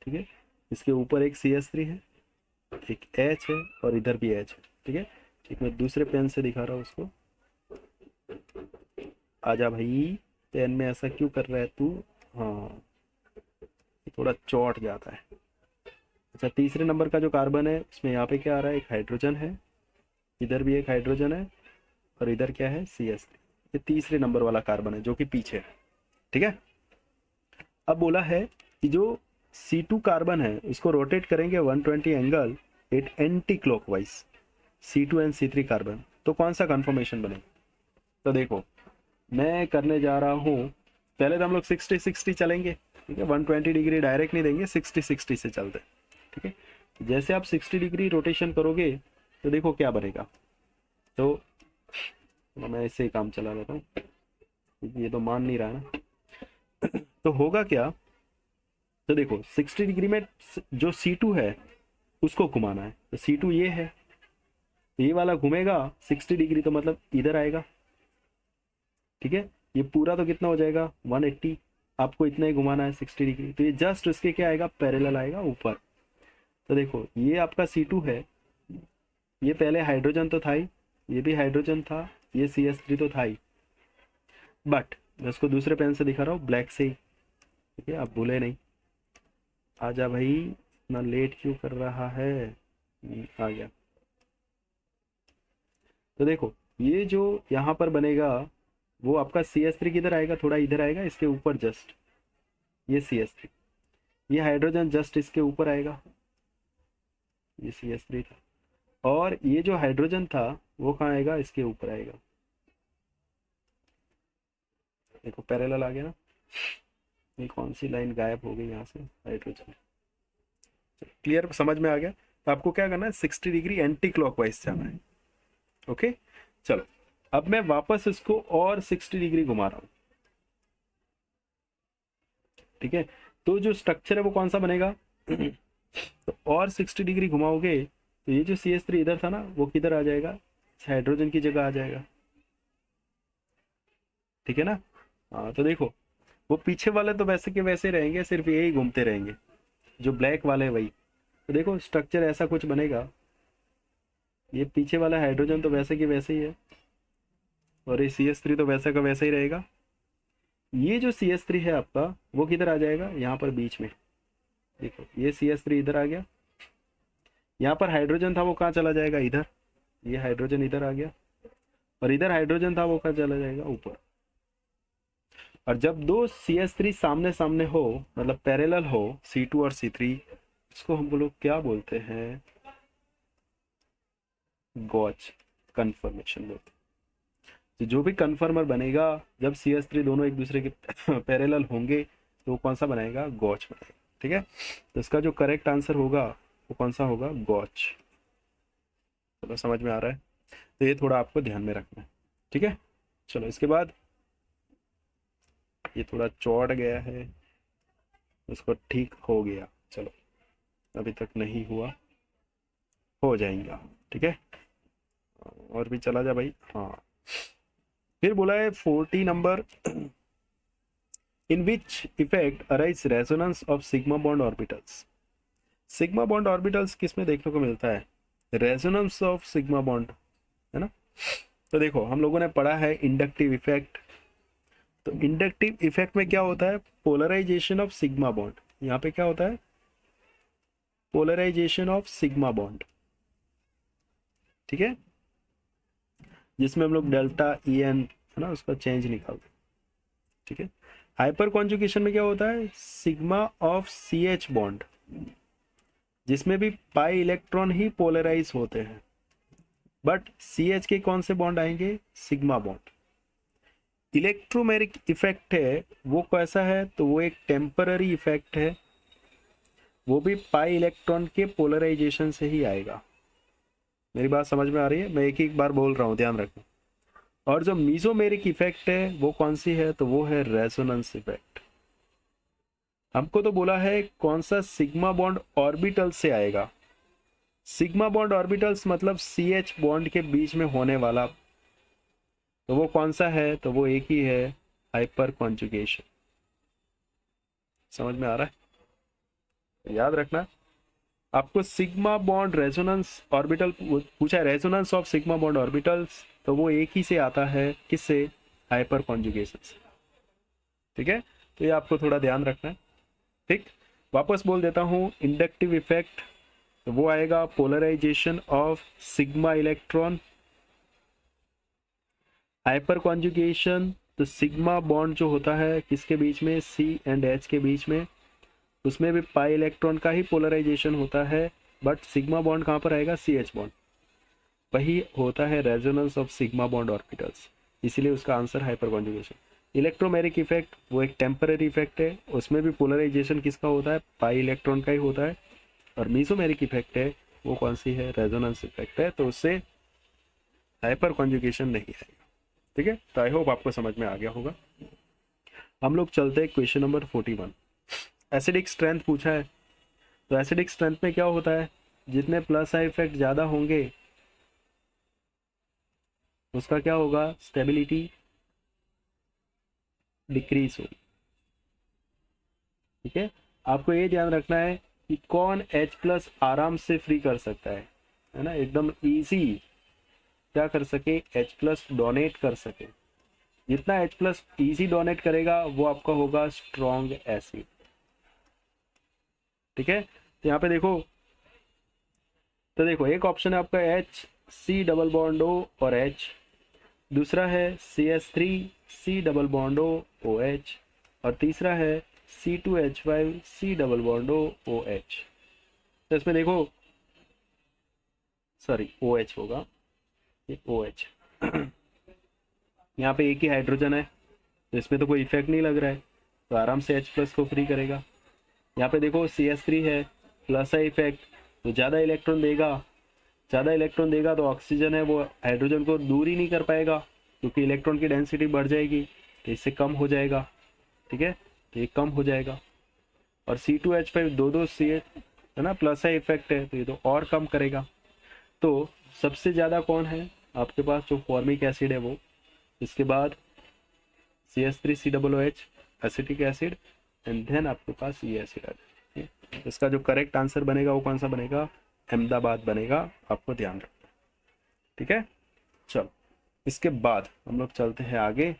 ठीक है, इसके ऊपर एक CH3 है, एक H है, और इधर भी H है। ठीक है, एक मैं दूसरे पेन से दिखा रहा हूँ उसको, आजा भाई, पेन में ऐसा क्यों कर रहा है तू, हाँ ये थोड़ा चौट जाता है। अच्छा, तीसरे नंबर का जो कार्बन है उसमें यहाँ पे क्या आ रहा है, एक हाइड्रोजन है, इधर भी एक हाइड्रोजन है, और इधर क्या है, CH3। ये तीसरे नंबर वाला कार्बन है जो कि पीछे है। ठीक है, अब बोला है कि जो C2 कार्बन है इसको रोटेट करेंगे 120 angle at anticlockwise, C2 and C3 carbon, तो कौन सा कंफर्मेशन बनेगा। तो देखो मैं करने जा रहा हूँ, पहले तो हम लोग 60-60 चलेंगे। ठीक है, 120 डिग्री डायरेक्ट नहीं देंगे, 60-60 से चलते। ठीक है, जैसे आप 60 डिग्री रोटेशन करोगे तो देखो क्या बनेगा। तो मैं ऐसे ही काम चला लेता हूँ, ये तो मान नहीं रहा है ना। तो होगा क्या, तो देखो 60 डिग्री में जो C2 है उसको घुमाना है, तो C2 ये है, तो ये वाला घूमेगा 60 डिग्री, तो मतलब इधर आएगा। ठीक है, ये पूरा तो कितना हो जाएगा, 180। आपको इतना ही घुमाना है 60 डिग्री, तो ये जस्ट उसके क्या आएगा, पैरेलल आएगा ऊपर। तो देखो ये आपका C2 है, ये पहले हाइड्रोजन तो था ही, ये भी हाइड्रोजन था, ये CH3 तो था ही, बट मैं उसको दूसरे पेन से दिखा रहा हूँ, ब्लैक से ही, ठीक है, आप भूले नहीं। आजा भाई, इतना लेट क्यों कर रहा है, आ गया। तो देखो ये जो यहाँ पर बनेगा, वो आपका CH3 किधर आएगा, थोड़ा इधर आएगा, इसके ऊपर जस्ट, ये CH3, ये हाइड्रोजन जस्ट इसके ऊपर आएगा, ये CH3 था, और ये जो हाइड्रोजन था वो कहाँ आएगा, इसके ऊपर आएगा। देखो पैरेलल आ गया ना, ये कौन सी लाइन गायब हो गई यहाँ से, हाइड्रोजन। क्लियर, समझ में आ गया। तो आपको क्या करना है, 60 डिग्री एंटी क्लॉकवाइज जाना है। ओके, चलो अब मैं वापस इसको और 60 डिग्री घुमा रहा हूँ, ठीक है। तो जो स्ट्रक्चर है वो कौन सा बनेगा तो और 60 डिग्री घुमाओगे तो ये जो CH3 इधर था ना, वो किधर आ जाएगा, हाइड्रोजन की जगह आ जाएगा, ठीक है ना। हाँ तो देखो, वो पीछे वाले तो वैसे के वैसे रहेंगे, सिर्फ यही घूमते रहेंगे, जो ब्लैक वाले वही। तो देखो स्ट्रक्चर ऐसा कुछ बनेगा, ये पीछे वाला हाइड्रोजन तो वैसे की वैसे ही है, और ये CH3 तो वैसा का वैसा ही रहेगा। ये जो CH3 है आपका, वो किधर आ जाएगा, यहाँ पर बीच में। देखो ये CH3 इधर आ गया, यहाँ पर हाइड्रोजन था वो कहाँ चला जाएगा, इधर, ये हाइड्रोजन इधर आ गया, और इधर हाइड्रोजन था वो कहाँ चला जाएगा, ऊपर। और जब दो CH3 सामने सामने हो, मतलब पैरेलल हो, C2 और C3, इसको हम लोग क्या बोलते हैं, गॉच कन्फर्मेशन बोलते हैं। तो जो भी कन्फर्मर बनेगा, जब CH3 दोनों एक दूसरे के पैरेलल होंगे, तो वो कौन सा बनाएगा, गॉच बनाएगा, ठीक है। तो इसका जो करेक्ट आंसर होगा वो कौन सा होगा, गॉच। चलो समझ में आ रहा है, तो ये थोड़ा आपको ध्यान में रखना है, ठीक है। चलो इसके बाद, ये थोड़ा चौड़ गया है, उसको ठीक हो गया, चलो अभी तक नहीं हुआ, हो जाएगा, ठीक है। और भी चला जा भाई, हाँ। फिर बोला है 40 number, in which effect arise resonance of sigma bond orbitals. Sigma bond orbitals किस में देखने को मिलता है, रेजोनेंस ऑफ सिग्मा बॉन्ड, है ना। तो देखो हम लोगों ने पढ़ा है इंडक्टिव इफेक्ट, तो इंडक्टिव इफेक्ट में क्या होता है, पोलराइजेशन ऑफ सिग्मा बॉन्ड, यहाँ पे क्या होता है, पोलराइजेशन ऑफ सिग्मा बॉन्ड, ठीक है, जिसमें हम लोग डेल्टा EN है ना, उसका चेंज निकालते हैं, ठीक है। हाइपर कॉन्जुगेशन में क्या होता है, सिग्मा ऑफ CH बॉन्ड, जिसमें भी पाई इलेक्ट्रॉन ही पोलराइज होते हैं, बट CH के कौन से बॉन्ड आएंगे, सिग्मा बॉन्ड। इलेक्ट्रोमेरिक इफेक्ट है वो कैसा है, तो वो एक टेम्पररी इफेक्ट है, वो भी पाई इलेक्ट्रॉन के पोलराइजेशन से ही आएगा। मेरी बात समझ में आ रही है, मैं एक ही बार बोल रहा हूँ, ध्यान रखना। और जो मीजोमेरिक इफेक्ट है वो कौन सी है, तो वो है रेजोनेंस इफेक्ट। हमको तो बोला है कौन सा सिग्मा बॉन्ड ऑर्बिटल से आएगा, सिग्मा बॉन्ड ऑर्बिटल्स मतलब CH बॉन्ड के बीच में होने वाला, तो वो कौन सा है, तो वो एक ही है, हाइपर कॉन्जुगेशन। समझ में आ रहा है, याद रखना। आपको सिग्मा बॉन्ड रेजोनेंस ऑर्बिटल पूछा है, resonance of sigma bond orbitals, तो वो एक ही से आता है, किससे, हाइपर कॉन्जुगेशन से, ठीक है। तो ये आपको थोड़ा ध्यान रखना है, ठीक। वापस बोल देता हूँ, इंडक्टिव इफेक्ट तो वो आएगा polarisation of sigma electron, hyperconjugation तो सिग्मा बॉन्ड जो होता है किसके बीच में, C एंड H के बीच में, उसमें भी पाई इलेक्ट्रॉन का ही पोलराइजेशन होता है, बट सिग्मा बॉन्ड कहाँ पर आएगा, CH बॉन्ड, वही होता है resonance of sigma bond orbitals, इसीलिए उसका answer hyper conjugation. Electromeric effect वो एक टेम्पररी इफेक्ट है, उसमें भी पोलराइजेशन किसका होता है, पाई इलेक्ट्रॉन का ही होता है। और मीसोमेरिक इफेक्ट है वो कौन सी है, रेजोनेंस इफेक्ट है, तो उससे हाइपर कॉन्जुगेशन नहीं आएगा, ठीक है। तो आई होप आपको समझ में आ गया होगा। हम लोग चलते हैं क्वेश्चन नंबर 41। एसिडिक स्ट्रेंथ पूछा है, तो एसिडिक स्ट्रेंथ में क्या होता है, जितने प्लस आई इफेक्ट ज़्यादा होंगे उसका क्या होगा, स्टेबिलिटी डिक्रीज होगी, ठीक है, आपको ये ध्यान रखना है कि कौन H+ आराम से फ्री कर सकता है ना, एकदम इजी क्या कर सके, H+ डोनेट कर सके। जितना H+ इजी डोनेट करेगा वो आपका होगा स्ट्रॉन्ग एसिड। ठीक है, तो यहाँ पे देखो, तो देखो एक ऑप्शन है आपका HC डबल बॉन्ड O और H, दूसरा है CS3C double bond O OH, और तीसरा है C2H5C double bond O OH। तो इसमें देखो, सॉरी OH होगा, ये OH। यहाँ पे एक ही हाइड्रोजन है, तो इसमें तो कोई इफेक्ट नहीं लग रहा है, तो आराम से H+ को फ्री करेगा। यहाँ पे देखो CS3 है, प्लस है इफेक्ट, तो ज़्यादा इलेक्ट्रॉन देगा, ज़्यादा इलेक्ट्रॉन देगा तो ऑक्सीजन है वो हाइड्रोजन को दूर ही नहीं कर पाएगा, क्योंकि इलेक्ट्रॉन की डेंसिटी बढ़ जाएगी, तो इससे कम हो जाएगा। ठीक है, तो ये कम हो जाएगा। और C2H5 दो दो सी है ना, प्लस है इफेक्ट है, तो ये तो और कम करेगा। तो सबसे ज़्यादा कौन है आपके पास, जो फॉर्मिक एसिड है वो, इसके बाद CS3C OOH acetic acid, and then आपके पास ये एसिड आ जाए। इसका जो करेक्ट आंसर बनेगा वो कौन सा बनेगा, अहमदाबाद बनेगा, आपको ध्यान रखना। ठीक है, चलो इसके बाद हम लोग चलते हैं आगे।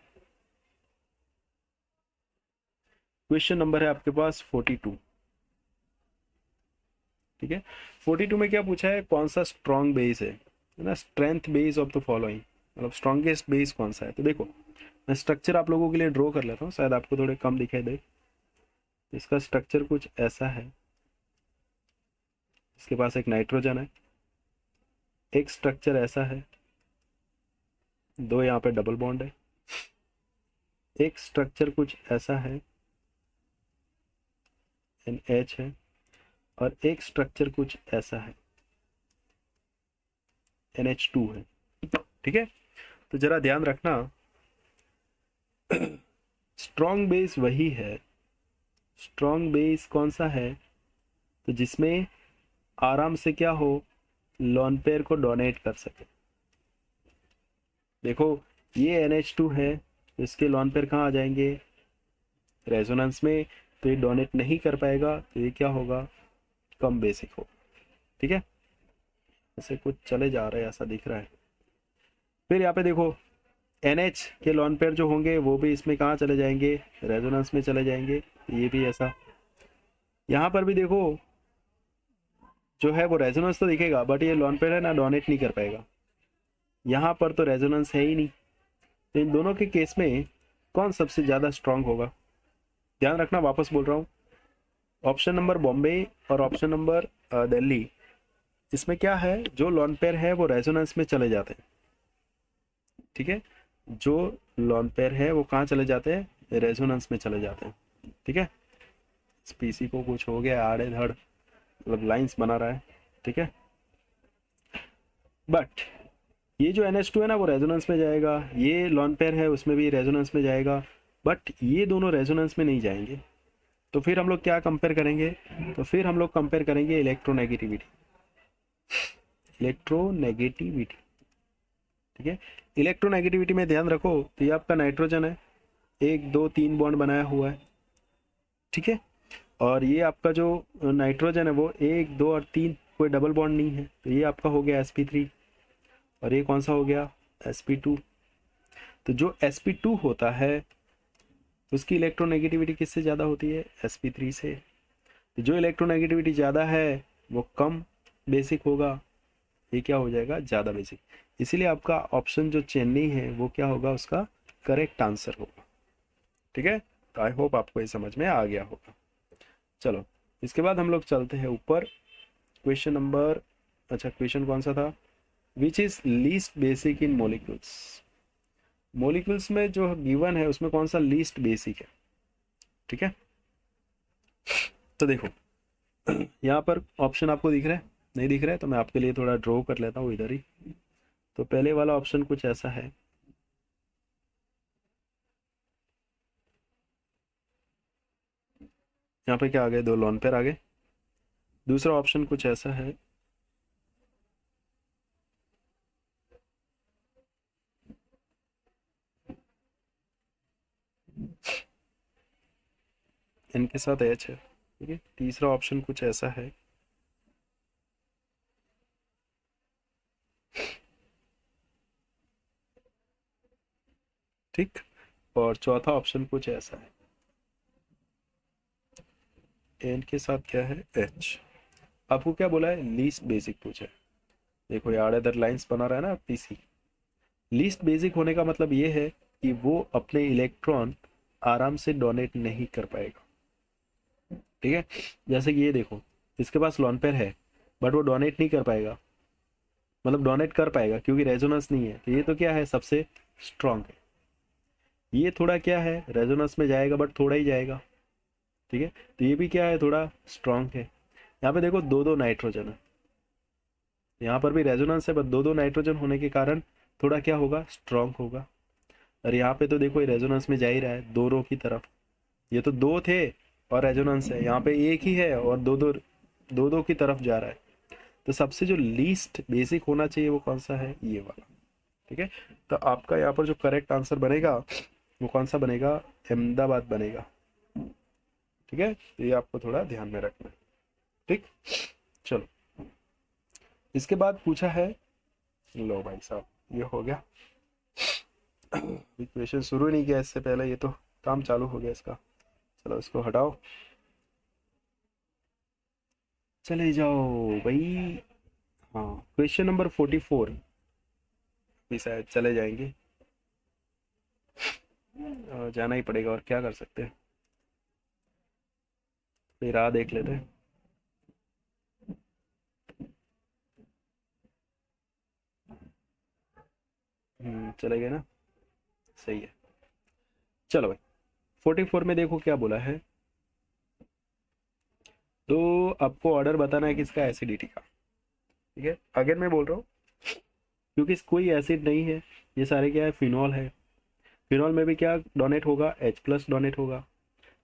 क्वेश्चन नंबर है आपके पास 42। ठीक है, 42 में क्या पूछा है, कौन सा स्ट्रॉन्ग बेस है ना, strength base of the following, मतलब स्ट्रॉन्गेस्ट बेस कौन सा है। तो देखो मैं स्ट्रक्चर आप लोगों के लिए ड्रॉ कर लेता हूँ, शायद आपको थोड़े कम दिखाई दे। इसका स्ट्रक्चर कुछ ऐसा है, इसके पास एक नाइट्रोजन है, एक स्ट्रक्चर ऐसा है, दो यहाँ पे डबल बॉन्ड है, एक स्ट्रक्चर कुछ ऐसा है, NH है, और एक स्ट्रक्चर कुछ ऐसा है, NH2 है। ठीक है, तो जरा ध्यान रखना, स्ट्रॉन्ग बेस वही है, स्ट्रॉन्ग बेस कौन सा है, तो जिसमें आराम से क्या हो, लोन पेयर को डोनेट कर सके। देखो ये NH2 है, इसके लोन पेयर कहाँ आ जाएंगे, रेजोनेंस में, तो ये डोनेट नहीं कर पाएगा, तो ये क्या होगा, कम बेसिक हो। ठीक है, ऐसे कुछ चले जा रहा है ऐसा दिख रहा है। फिर यहाँ पे देखो NH के लोन पेयर जो होंगे वो भी इसमें कहाँ चले जाएंगे, रेजोनेंस में चले जाएंगे, ये भी ऐसा। यहाँ पर भी देखो जो है वो रेजोनेंस तो दिखेगा, बट ये लोन पेयर है ना, डोनेट नहीं कर पाएगा। यहाँ पर तो रेजोनेंस है ही नहीं, तो इन दोनों के केस में कौन सबसे ज़्यादा स्ट्रांग होगा। ध्यान रखना, वापस बोल रहा हूँ, ऑप्शन नंबर बॉम्बे और ऑप्शन नंबर दिल्ली, इसमें क्या है, जो लोन पेयर है वो रेजोनेंस में चले जाते हैं। ठीक है, जो लोन पेयर है वो कहाँ चले जाते हैं, रेजोनेंस में चले जाते हैं। ठीक है, स्पीसी को कुछ हो गया आड़े धड़, मतलब लाइंस बना रहा है। ठीक है, बट ये जो NH2 है ना वो रेजोनेंस में जाएगा, ये लोन पेयर है उसमें भी रेजोनेंस में जाएगा, बट ये दोनों रेजोनेंस में नहीं जाएंगे। तो फिर हम लोग क्या कंपेयर करेंगे, तो फिर हम लोग कंपेयर करेंगे इलेक्ट्रोनेगेटिविटी, इलेक्ट्रोनेगेटिविटी। ठीक है, इलेक्ट्रोनेगेटिविटी में ध्यान रखो, तो ये आपका नाइट्रोजन है, 1 2 3 बॉन्ड बनाया हुआ है। ठीक है, और ये आपका जो नाइट्रोजन है वो 1 2 और 3, कोई डबल बॉन्ड नहीं है, तो ये आपका हो गया sp3, और ये कौन सा हो गया, sp2। तो जो sp2 होता है उसकी इलेक्ट्रोनेगेटिविटी किससे ज़्यादा होती है, sp3 से। तो जो इलेक्ट्रोनेगेटिविटी ज़्यादा है वो कम बेसिक होगा, ये क्या हो जाएगा, ज़्यादा बेसिक। इसीलिए आपका ऑप्शन जो चेन्नई है वो क्या होगा, उसका करेक्ट आंसर होगा। ठीक है, तो आई होप आपको ये समझ में आ गया होगा। चलो इसके बाद हम लोग चलते हैं ऊपर, क्वेश्चन नंबर, अच्छा क्वेश्चन कौन सा था, which is least basic in molecules. Molecules में जो गिवन है उसमें कौन सा लीस्ट बेसिक है। ठीक है, तो देखो यहाँ पर ऑप्शन आपको दिख रहा है, नहीं दिख रहा है तो मैं आपके लिए थोड़ा ड्रॉ कर लेता हूँ इधर ही। तो पहले वाला ऑप्शन कुछ ऐसा है, यहाँ पे क्या आ गए, 2 लोन पेयर आ गए। दूसरा ऑप्शन कुछ ऐसा है, N के साथ H है, ठीक है। तीसरा ऑप्शन कुछ ऐसा है, ठीक। और चौथा ऑप्शन कुछ ऐसा है, N के साथ क्या है, H। आपको क्या बोला है, लीस्ट बेसिक पूछा है। देखो ये आड़े दर लाइंस बना रहा है ना पीसी। लीस्ट बेसिक होने का मतलब ये है कि वो अपने इलेक्ट्रॉन आराम से डोनेट नहीं कर पाएगा, ठीक है। जैसे कि ये देखो, इसके पास लॉन पेयर है बट वो डोनेट नहीं कर पाएगा, मतलब डोनेट कर पाएगा क्योंकि रेजोनेंस नहीं है। तो ये तो क्या है, सबसे स्ट्रांग है। ये थोड़ा क्या है, रेजोनेंस में जाएगा बट थोड़ा ही जाएगा, ठीक है। तो ये भी क्या है, थोड़ा स्ट्रांग है। यहाँ पे देखो दो दो नाइट्रोजन है, यहाँ पर भी रेजोनेंस है बट दो दो नाइट्रोजन होने के कारण थोड़ा क्या होगा, स्ट्रांग होगा। और यहाँ पे तो देखो ये रेजोनेंस में जा ही रहा है दो रो की तरफ। ये तो दो थे और रेजोनेंस है, यहाँ पे एक ही है और दो दो दो दो की तरफ जा रहा है। तो सबसे जो लीस्ट बेसिक होना चाहिए वो कौन सा है, ये वाला, ठीक है। तो आपका यहाँ पर जो करेक्ट आंसर बनेगा वो कौन सा बनेगा, अहमदाबाद बनेगा, ठीक है। तो ये आपको थोड़ा ध्यान में रखना है, ठीक। चलो, इसके बाद पूछा है, लो भाई साहब ये हो गया, क्वेश्चन शुरू ही नहीं किया इससे पहले, ये तो काम चालू हो गया इसका। चलो इसको हटाओ, चले जाओ भाई। हाँ, क्वेश्चन नंबर 44 भी शायद चले जाएंगे, जाना ही पड़ेगा और क्या कर सकते हैं, फिर राह देख लेते हैं। चले गए ना, सही है। चलो भाई, 44 में देखो क्या बोला है। तो आपको ऑर्डर बताना है किसका, एसिडिटी का, ठीक है। अगेन मैं बोल रहा हूँ, क्योंकि कोई एसिड नहीं है, ये सारे क्या है, फिनॉल है। फिनॉल में भी क्या डोनेट होगा, H+ डोनेट होगा।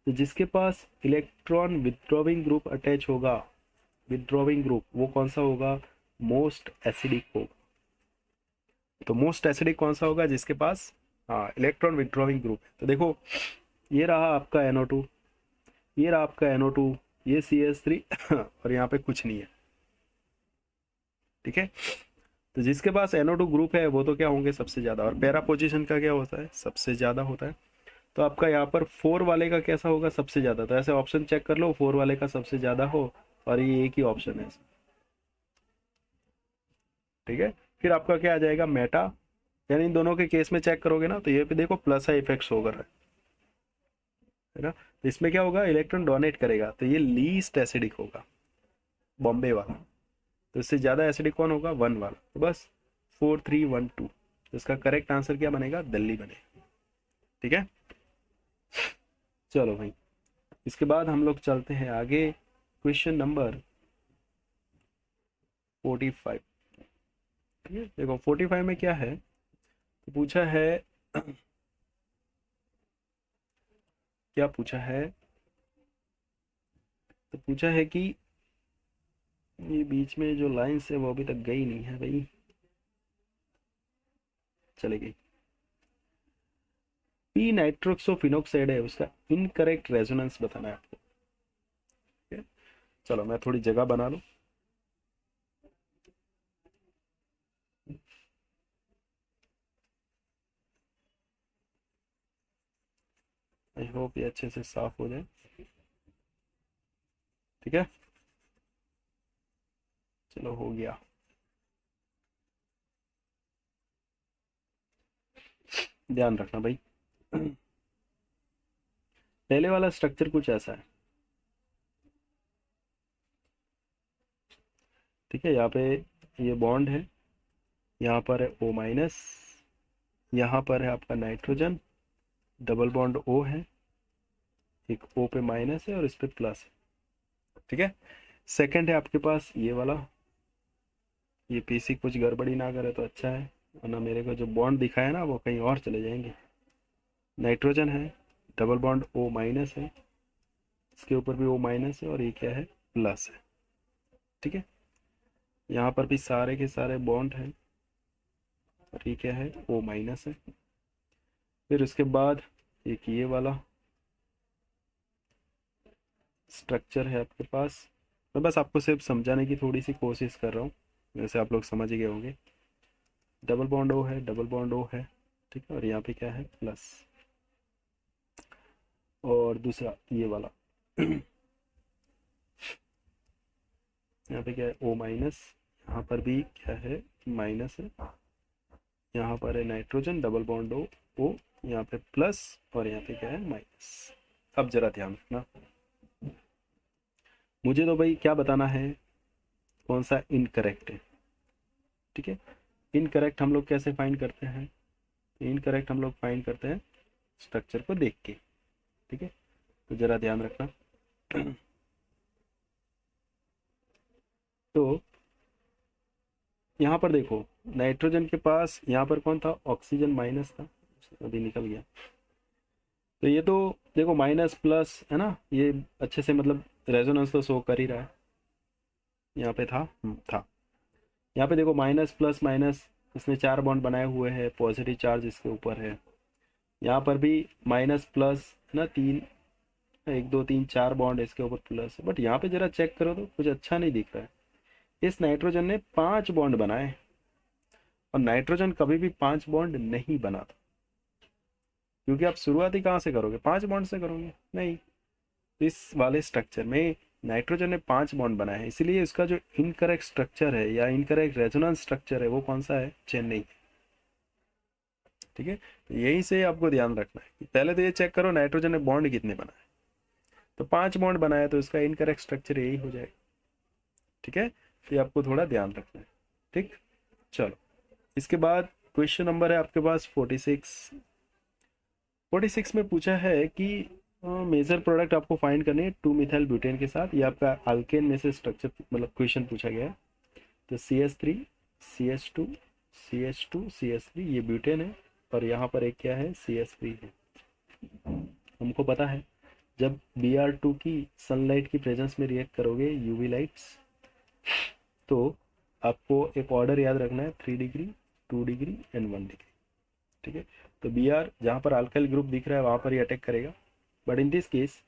तो जिसके पास इलेक्ट्रॉन विथड्रॉविंग ग्रुप अटैच होगा, विथड्रॉविंग ग्रुप, वो कौन सा होगा, मोस्ट एसिडिक होगा। तो मोस्ट एसिडिक कौन सा होगा, जिसके पास हाँ इलेक्ट्रॉन विथड्रॉविंग ग्रुप है। तो देखो ये रहा आपका NO2, ये रहा आपका NO2, ये CH3 और यहाँ पे कुछ नहीं है, ठीक है। तो जिसके पास NO2 ग्रुप है वो तो क्या होंगे, सबसे ज्यादा। और पैरा पोजीशन का क्या होता है, सबसे ज्यादा होता है। तो आपका यहाँ पर 4 वाले का कैसा होगा, सबसे ज्यादा। तो ऐसे ऑप्शन चेक कर लो, 4 वाले का सबसे ज्यादा हो, और ये एक ही ऑप्शन है, ठीक है। फिर आपका क्या आ जाएगा, मेटा। यानी इन दोनों के केस में चेक करोगे ना, तो ये पे देखो प्लस है, इफेक्ट होगा, है ना। तो इसमें क्या होगा, इलेक्ट्रॉन डोनेट करेगा, तो ये लीस्ट एसिडिक होगा, बॉम्बे वाला। तो इससे ज्यादा एसिडिक कौन होगा, 1 वाला। तो बस 4312, तो इसका करेक्ट आंसर क्या बनेगा, दिल्ली बनेगा, ठीक है। चलो भाई, इसके बाद हम लोग चलते हैं आगे, क्वेश्चन नंबर 45, ठीक है। देखो 45 में क्या है, तो पूछा है क्या पूछा है, तो पूछा है कि ये बीच में जो लाइंस है वो अभी तक गई नहीं है भाई, चले गई। पी नाइट्रोक्सोफिनोक्साइड है, उसका इनकरेक्ट रेजोनेंस बताना है आपको, ठीक है। चलो मैं थोड़ी जगह बना लूं, आई होप ये अच्छे से साफ हो जाए, ठीक है। चलो हो गया, ध्यान रखना भाई। पहले वाला स्ट्रक्चर कुछ ऐसा है, ठीक है। यहाँ पे ये बॉन्ड है, यहाँ पर है O-, यहाँ पर है आपका नाइट्रोजन, डबल बॉन्ड O है, एक O पे माइनस है और इस पे प्लस है, ठीक है। सेकंड है आपके पास ये वाला, ये पीसी कुछ गड़बड़ी ना करे तो अच्छा है, वरना मेरे को जो बॉन्ड दिखाया ना वो कहीं और चले जाएंगे। नाइट्रोजन है, डबल बॉन्ड O- है, इसके ऊपर भी O- है और ये क्या है, प्लस है, ठीक है। यहाँ पर भी सारे के सारे बॉन्ड हैं और ये क्या है, O- है। फिर उसके बाद एक ये वाला, स्ट्रक्चर है आपके पास। मैं बस आपको सिर्फ समझाने की थोड़ी सी कोशिश कर रहा हूँ, वैसे आप लोग समझ ही गए होंगे। डबल बॉन्ड ओ है, डबल बॉन्ड ओ है, ठीक है, और यहाँ पे क्या है, प्लस। और दूसरा ये वाला यहाँ पे क्या है, ओ माइनस, यहाँ पर भी क्या है, माइनस है। यहाँ पर है नाइट्रोजन, डबल बॉन्ड ओ, ओ यहाँ पे प्लस, और यहाँ पे क्या है, माइनस। अब जरा ध्यान रखना, मुझे तो भाई क्या बताना है, कौन सा इनकरेक्ट है, ठीक है। इनकरेक्ट हम लोग कैसे फाइंड करते हैं, इनकरेक्ट हम लोग फाइंड करते हैं स्ट्रक्चर को देख के, ठीक है। तो जरा ध्यान रखना तो यहाँ पर देखो, नाइट्रोजन के पास यहाँ पर कौन था, ऑक्सीजन माइनस था, अभी निकल गया। तो ये तो देखो माइनस प्लस है ना, ये अच्छे से मतलब रेजोनेंस तो शो कर ही रहा है। यहाँ पे था, था। यहाँ पे देखो माइनस प्लस माइनस, इसने 4 बॉन्ड बनाए हुए हैं, पॉजिटिव चार्ज इसके ऊपर है। यहाँ पर भी माइनस प्लस है ना, 3, 1 2 3 4 बॉन्ड इसके ऊपर प्लस है। बट यहाँ पे जरा चेक करो तो कुछ अच्छा नहीं दिख रहा है। इस नाइट्रोजन ने 5 बॉन्ड बनाए, और नाइट्रोजन कभी भी 5 बॉन्ड नहीं बनाता, क्योंकि आप शुरुआती कहाँ से करोगे, 5 बॉन्ड से करोगे नहीं। तो इस वाले स्ट्रक्चर में नाइट्रोजन ने 5 बॉन्ड बनाए हैं, इसीलिए इसका जो इनकरेक्ट स्ट्रक्चर है या इनकरेक्ट रेजोनेंस स्ट्रक्चर है वो कौन सा है, चेन्नई, ठीक है। तो यही से आपको ध्यान रखना है कि पहले तो ये चेक करो नाइट्रोजन ने बॉन्ड कितने बनाए, तो 5 बॉन्ड बनाया, तो इसका इनकरेक्ट स्ट्रक्चर यही हो जाएगा, ठीक है। तो ये आपको थोड़ा ध्यान रखना है, ठीक। चलो, इसके बाद क्वेश्चन नंबर है आपके पास 46। 46 में पूछा है कि मेजर प्रोडक्ट आपको फाइंड करनी है 2 मिथाइल ब्यूटेन के साथ। ये आपका अल्केन में से स्ट्रक्चर मतलब क्वेश्चन पूछा गया है। तो CH3 CH2 CH2 CH3 ये ब्यूटेन है, और यहाँ पर एक क्या है, CH3 है। हमको पता है जब Br2 की सनलाइट की प्रेजेंस में रिएक्ट करोगे, यूवी लाइट्स, तो आपको एक ऑर्डर याद रखना है, 3 डिग्री, 2 डिग्री एंड 1 डिग्री, ठीक है। तो Br जहाँ पर अल्काइल ग्रुप दिख रहा है वहाँ पर ही अटैक करेगा, बट इन दिस केस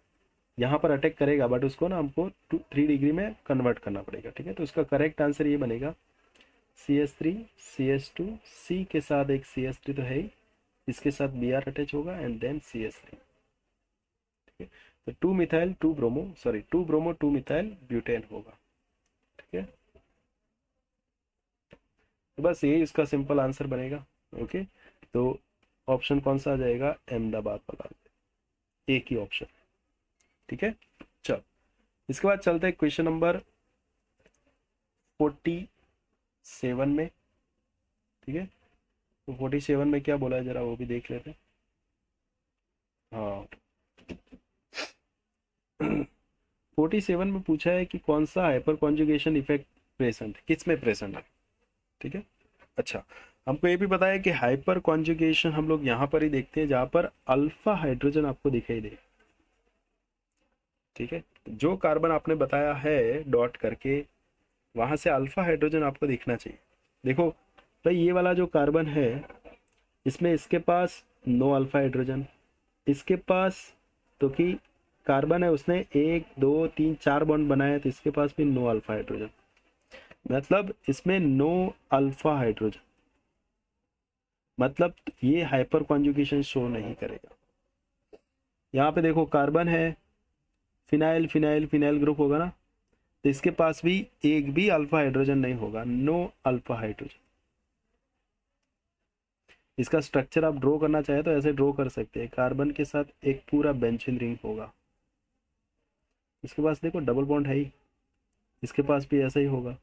यहाँ पर अटैक करेगा, बट उसको ना हमको 3 डिग्री में कन्वर्ट करना पड़ेगा, ठीक है। तो उसका करेक्ट आंसर ये बनेगा CH3 CH2, C के साथ एक CH3 तो है ही, इसके साथ Br अटैच होगा एंड देन CH3, ठीक है। तो 2 methyl 2 bromo, sorry 2 bromo 2 methyl butane होगा, ठीक है। तो बस यही इसका सिंपल आंसर बनेगा, ओके। तो ऑप्शन कौन सा आ जाएगा, अहमदाबाद वाला, एक ही ऑप्शन, ठीक है। चल, इसके बाद चलते हैं क्वेश्चन नंबर 47 में, ठीक है। तो 47 में क्या बोला है जरा वो भी देख लेते हैं। हाँ 47 में पूछा है कि कौन सा हाइपर कॉन्जुगेशन इफेक्ट प्रेजेंट, किस में प्रेजेंट है, ठीक है। अच्छा, हमको ये भी पता है कि हाइपर कॉन्जुगेशन हम लोग यहाँ पर ही देखते हैं जहाँ पर अल्फा हाइड्रोजन आपको दिखाई दे, ठीक है। जो कार्बन आपने बताया है डॉट करके, वहां से अल्फा हाइड्रोजन आपको दिखना चाहिए। देखो भाई, ये वाला जो कार्बन है, इसमें इसके पास नो अल्फा हाइड्रोजन, इसके पास तो कि कार्बन है उसने 1 2 3 4 बॉन्ड बनाए, तो इसके पास भी नो अल्फा हाइड्रोजन, मतलब इसमें नो अल्फा हाइड्रोजन, मतलब ये हाइपर कॉन्जुगेशन शो नहीं करेगा। यहाँ पे देखो कार्बन है, फिनाइल फिनाइल फिनाइल ग्रुप होगा ना, तो इसके पास भी एक भी अल्फा हाइड्रोजन नहीं होगा, नो अल्फा हाइड्रोजन। इसका स्ट्रक्चर आप ड्रॉ करना चाहे तो ऐसे ड्रॉ कर सकते हैं, कार्बन के साथ एक पूरा बेंजीन रिंग होगा, इसके पास देखो डबल बॉन्ड है ही, इसके पास भी ऐसा ही होगा,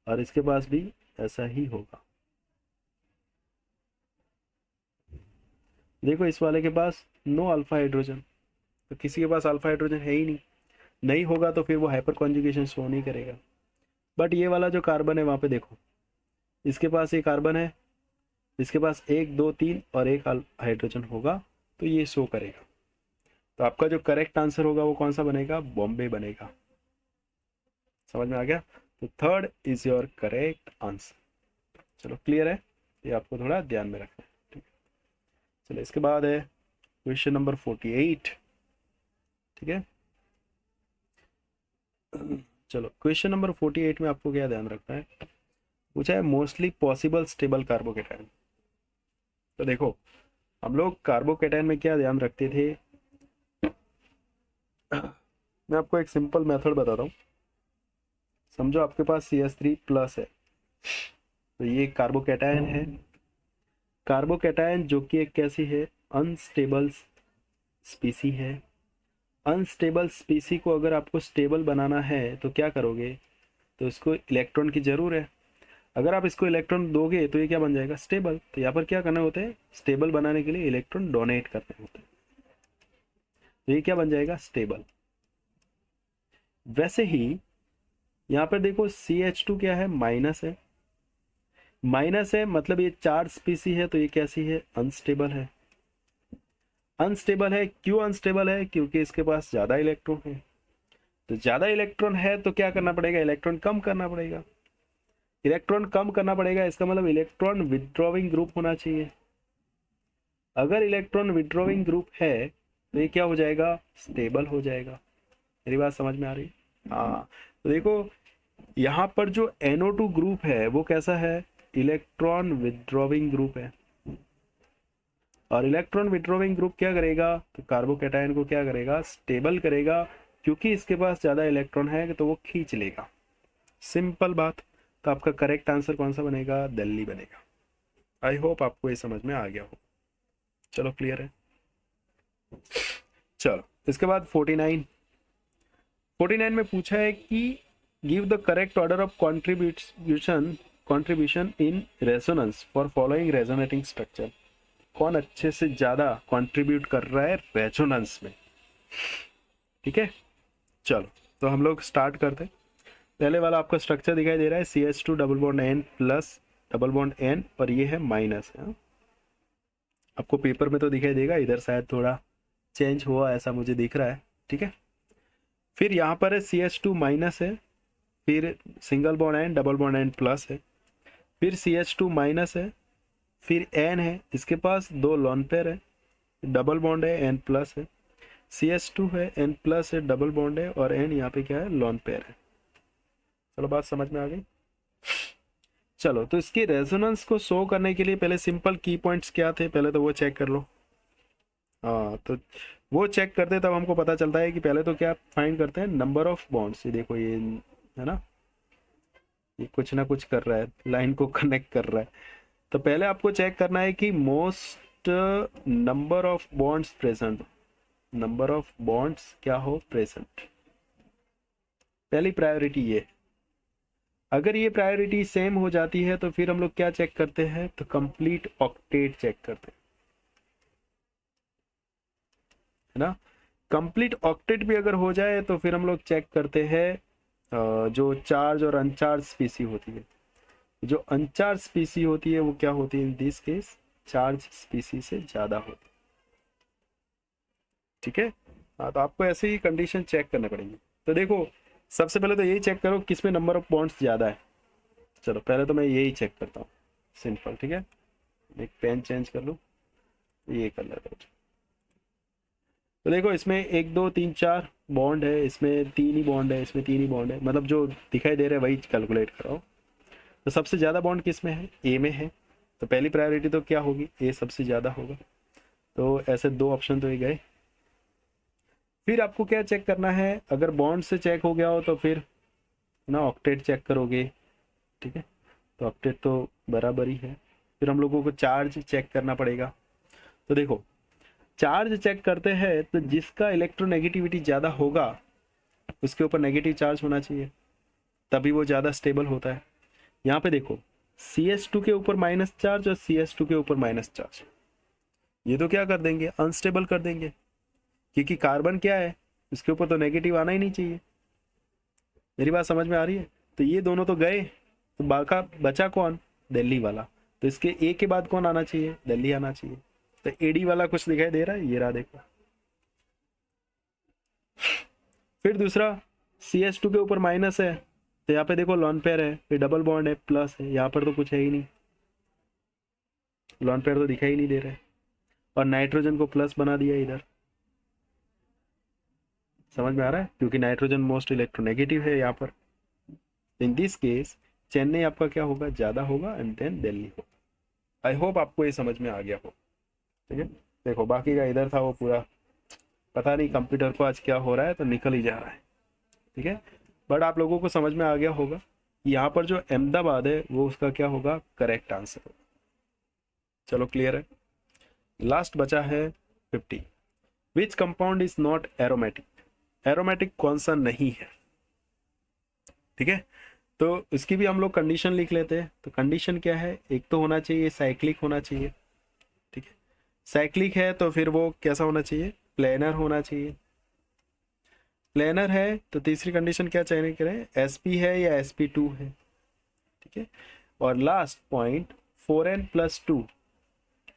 और इसके पास भी ऐसा ही होगा। देखो इस वाले के पास नो अल्फा हाइड्रोजन, तो किसी के पास अल्फा हाइड्रोजन है ही नहीं, नहीं होगा तो फिर वो हाइपर कॉन्जुगेशन शो नहीं करेगा। बट ये वाला जो कार्बन है वहां पे देखो, इसके पास ये कार्बन है, इसके पास 1 2 3 और एक हाइड्रोजन होगा, तो ये शो करेगा। तो आपका जो करेक्ट आंसर होगा वो कौन सा बनेगा, बॉम्बे बनेगा। समझ में आ गया। तो third is your correct answer. चलो क्लियर है, ये आपको थोड़ा ध्यान में रखना है, ठीक है। चलो इसके बाद है क्वेश्चन नंबर 48, ठीक है। चलो क्वेश्चन नंबर 48 में आपको क्या ध्यान रखना है, पूछा है मोस्टली पॉसिबल स्टेबल कार्बोकेटायन। तो देखो हम लोग कार्बोकेटायन में क्या ध्यान रखते थे, मैं आपको एक सिंपल मेथड बताता हूँ। समझो आपके पास CH3 प्लस है, तो ये कार्बोकेटायन है। कार्बोकेटायन जो कि एक कैसी है, अनस्टेबल स्पीसी है। अनस्टेबल स्पीसी को अगर आपको स्टेबल बनाना है तो क्या करोगे, तो इसको इलेक्ट्रॉन की जरूर है। अगर आप इसको इलेक्ट्रॉन दोगे तो ये क्या बन जाएगा, स्टेबल। तो यहाँ पर क्या करना होता है, स्टेबल बनाने के लिए इलेक्ट्रॉन डोनेट करने होते हैं, तो ये क्या बन जाएगा, स्टेबल। वैसे ही यहाँ पर देखो CH2 क्या है, माइनस है। माइनस है मतलब ये चार्ज स्पीसी है, तो ये कैसी है, अनस्टेबल है। अनस्टेबल है, क्यों अनस्टेबल है, क्योंकि इसके पास ज्यादा इलेक्ट्रॉन है। तो ज्यादा इलेक्ट्रॉन है तो क्या करना पड़ेगा, इलेक्ट्रॉन कम करना पड़ेगा। इलेक्ट्रॉन कम करना पड़ेगा, इसका मतलब इलेक्ट्रॉन विथड्रॉविंग ग्रुप होना चाहिए। अगर इलेक्ट्रॉन विथड्रॉविंग ग्रुप है तो ये क्या हो जाएगा, स्टेबल हो जाएगा। मेरी बात समझ में आ रही है? हाँ। तो देखो यहाँ पर जो NO2 ग्रुप है वो कैसा है, इलेक्ट्रॉन विथड्रॉविंग ग्रुप है। और इलेक्ट्रॉन विथड्रॉविंग ग्रुप क्या करेगा, तो कार्बोकेटायन को क्या करेगा, स्टेबल करेगा, क्योंकि इसके पास ज्यादा इलेक्ट्रॉन है तो वो खींच लेगा। सिंपल बात। तो आपका करेक्ट आंसर कौन सा बनेगा, दिल्ली बनेगा। आई होप आपको ये समझ में आ गया हो। चलो क्लियर है। चलो इसके बाद 49 में पूछा है कि give the correct order of contribution in resonance for following resonating structure. कौन अच्छे से ज्यादा कंट्रीब्यूट कर रहा है रेजोनेंस में, ठीक है। चलो तो हम लोग स्टार्ट करते हैं। पहले वाला आपका स्ट्रक्चर दिखाई दे रहा है, CH2 double bond N plus double bond N, और ये है माइनस है। आपको पेपर में तो दिखाई देगा, इधर शायद थोड़ा चेंज हुआ ऐसा मुझे दिख रहा है, ठीक है। फिर यहाँ पर है CH2 माइनस है, फिर single bond N double bond N plus है, फिर CH2 माइनस है, फिर N है, इसके पास दो लॉन पेयर है, डबल बॉन्ड है, N प्लस है। CH2 है, N प्लस है, डबल बॉन्ड है, और N यहाँ पे क्या है, लॉन पेयर है। चलो बात समझ में आ गई। चलो तो इसकी रेजोनेंस को शो करने के लिए पहले सिंपल की पॉइंट्स क्या थे, पहले तो वो चेक कर लो। हाँ तो वो चेक करते तब हमको पता चलता है कि पहले तो क्या फाइंड करते हैं, नंबर ऑफ बॉन्ड्स। ये देखो ये है ना, ये कुछ ना कुछ कर रहा है, लाइन को कनेक्ट कर रहा है। तो पहले आपको चेक करना है कि most number of bonds present, number of bonds क्या हो प्रेजेंट, पहली प्रायोरिटी ये। अगर ये प्रायोरिटी सेम हो जाती है तो फिर हम लोग क्या चेक करते हैं, तो कंप्लीट ऑक्टेट चेक करते हैं, है ना। कंप्लीट ऑक्टेट भी अगर हो जाए तो फिर हम लोग चेक करते हैं जो चार्ज और अनचार्ज स्पीसी होती है। जो अनचार्ज स्पीसी होती है वो क्या होती है, इन दिस केस चार्ज स्पीसी से ज्यादा होती है, ठीक है। हाँ तो आपको ऐसे ही कंडीशन चेक करने पड़ेंगे। तो देखो सबसे पहले तो यही चेक करो किसमें नंबर ऑफ बॉन्ड्स ज्यादा है। चलो पहले तो मैं यही चेक करता हूँ, सिंपल, ठीक है। एक पेन चेंज कर लूँ, ये कर लेता हूँ। तो देखो इसमें 1 2 3 4 बॉन्ड है, इसमें 3 ही बॉन्ड है, इसमें 3 ही बॉन्ड है, मतलब जो दिखाई दे रहा है वही कैलकुलेट कराओ। तो सबसे ज़्यादा बॉन्ड किस में है, ए में है। तो पहली प्रायोरिटी तो क्या होगी, ए सबसे ज़्यादा होगा। तो ऐसे दो ऑप्शन तो ये गए। फिर आपको क्या चेक करना है, अगर बॉन्ड से चेक हो गया हो तो फिर ना ऑक्टेट चेक करोगे, ठीक है। तो ऑक्टेट तो बराबर ही है। फिर हम लोगों को चार्ज चेक करना पड़ेगा। तो देखो चार्ज चेक करते हैं तो जिसका इलेक्ट्रोनेगेटिविटी ज़्यादा होगा उसके ऊपर नेगेटिव चार्ज होना चाहिए, तभी वो ज़्यादा स्टेबल होता है। यहाँ पे देखो CH2 के ऊपर माइनस चार्ज और CH2 के ऊपर माइनस चार्ज, ये तो क्या कर देंगे, अनस्टेबल कर देंगे, क्योंकि कार्बन क्या है, इसके ऊपर तो नेगेटिव आना ही नहीं चाहिए। मेरी बात समझ में आ रही है। तो ये दोनों तो गए, तो बाका बचा कौन, दिल्ली वाला। तो इसके ए के बाद कौन आना चाहिए, दिल्ली आना चाहिए। तो एडी वाला कुछ दिखाई दे रहा है, ये रहा देखो। फिर दूसरा CH2 के ऊपर माइनस है, तो यहाँ पे देखो लॉन पेयर है, फिर डबल बॉन्ड है, प्लस है, यहाँ पर तो कुछ है ही नहीं, लॉन पेयर तो दिखाई नहीं दे रहा है। और नाइट्रोजन को प्लस बना दिया इधर। समझ में आ रहा है, क्योंकि नाइट्रोजन मोस्ट इलेक्ट्रोनेगेटिव है यहाँ पर। इन दिस केस चेन्नई आपका क्या होगा, ज़्यादा होगा, एंड देन दिल्ली होगा। आई होप आपको ये समझ में आ गया हो। ठीक है, देखो बाकी का इधर था वो पूरा, पता नहीं कंप्यूटर को आज क्या हो रहा है, तो निकल ही जा रहा है। ठीक है, बट आप लोगों को समझ में आ गया होगा, यहाँ पर जो अहमदाबाद है वो उसका क्या होगा, करेक्ट आंसर होगा। चलो क्लियर है। लास्ट बचा है 50। Which compound is not aromatic, aromatic कौन सा नहीं है। ठीक है, तो इसकी भी हम लोग कंडीशन लिख लेते हैं। तो कंडीशन क्या है, एक तो होना चाहिए साइक्लिक होना चाहिए। ठीक है, साइक्लिक है तो फिर वो कैसा होना चाहिए, प्लेनर होना चाहिए। प्लेनर है तो तीसरी कंडीशन क्या चाहिए करें, sp है या sp2 है। ठीक है, और लास्ट पॉइंट 4n+2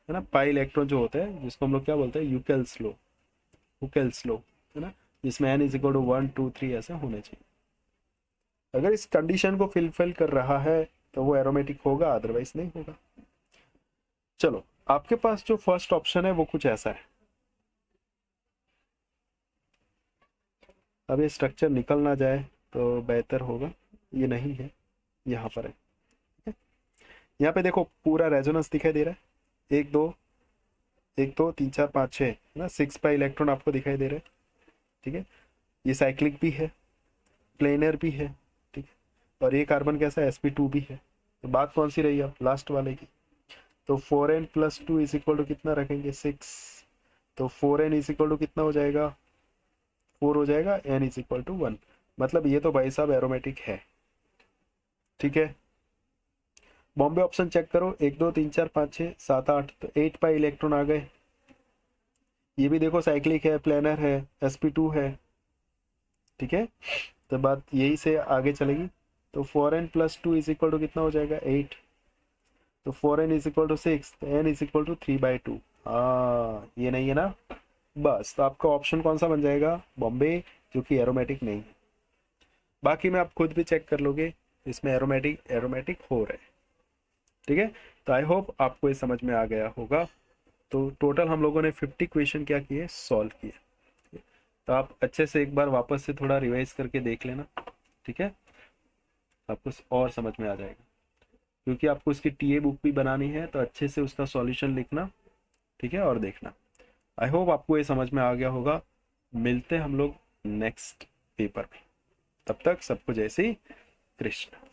है ना, पाई इलेक्ट्रॉन जो होता है जिसको हम लोग क्या बोलते हैं, यूकेल्स लो, हुकेल्स लो, है ना, जिसमें n इज इक्वल टू 1 2 3 ऐसा होना चाहिए। अगर इस कंडीशन को फिलफिल कर रहा है तो वो एरोमेटिक होगा, अदरवाइज नहीं होगा। चलो आपके पास जो फर्स्ट ऑप्शन है वो कुछ ऐसा है। अब ये स्ट्रक्चर निकल ना जाए तो बेहतर होगा, ये नहीं है, यहाँ पर है। ठीक है? यहाँ पे देखो पूरा रेजोनेंस दिखाई दे रहा है, एक दो, एक दो तीन चार पाँच छः, है ना, 6 पाई इलेक्ट्रॉन आपको दिखाई दे रहे हैं। ठीक है, ये साइक्लिक भी है, प्लेनर भी है। ठीक है, और ये कार्बन कैसा है, sp2 भी है। तो बात कौन सी रही अब, लास्ट वाले की। तो 4n+2 इज इक्वल टू कितना रखेंगे, 6। तो 4n इज इक्वल टू कितना हो जाएगा, 4 हो जाएगा, n इज इक्वल टू 1। मतलब ये तो भाई साहब एरोमेटिक है। ठीक है, बॉम्बे ऑप्शन चेक करो, 1 2 3 4 5 6 7 8, तो 8 पाई इलेक्ट्रॉन आ गए। ये भी देखो साइक्लिक है, प्लेनर है, sp2 है। ठीक है, तो बात यही से आगे चलेगी। तो 4n+2 इज इक्वल टू कितना हो जाएगा, 8। तो 4n इज इक्वल टू 6, तो n इज इक्वल टू 3/2। हाँ ये नहीं है ना, बस तो आपका ऑप्शन कौन सा बन जाएगा, बॉम्बे, जो कि एरोमेटिक नहीं है। बाकी में आप खुद भी चेक कर लोगे, इसमें एरोमेटिक एरोमेटिक हो रहा है। ठीक है, तो आई होप आपको ये समझ में आ गया होगा। तो टोटल हम लोगों ने 50 क्वेश्चन क्या किए, सॉल्व किए। तो आप अच्छे से एक बार वापस से थोड़ा रिवाइज करके देख लेना। ठीक है, आपको और समझ में आ जाएगा, क्योंकि आपको इसकी टीए बुक भी बनानी है, तो अच्छे से उसका सॉल्यूशन लिखना। ठीक है, और देखना। आई होप आपको ये समझ में आ गया होगा। मिलते हैं हम लोग नेक्स्ट पेपर में, तब तक सबको जय श्री कृष्ण।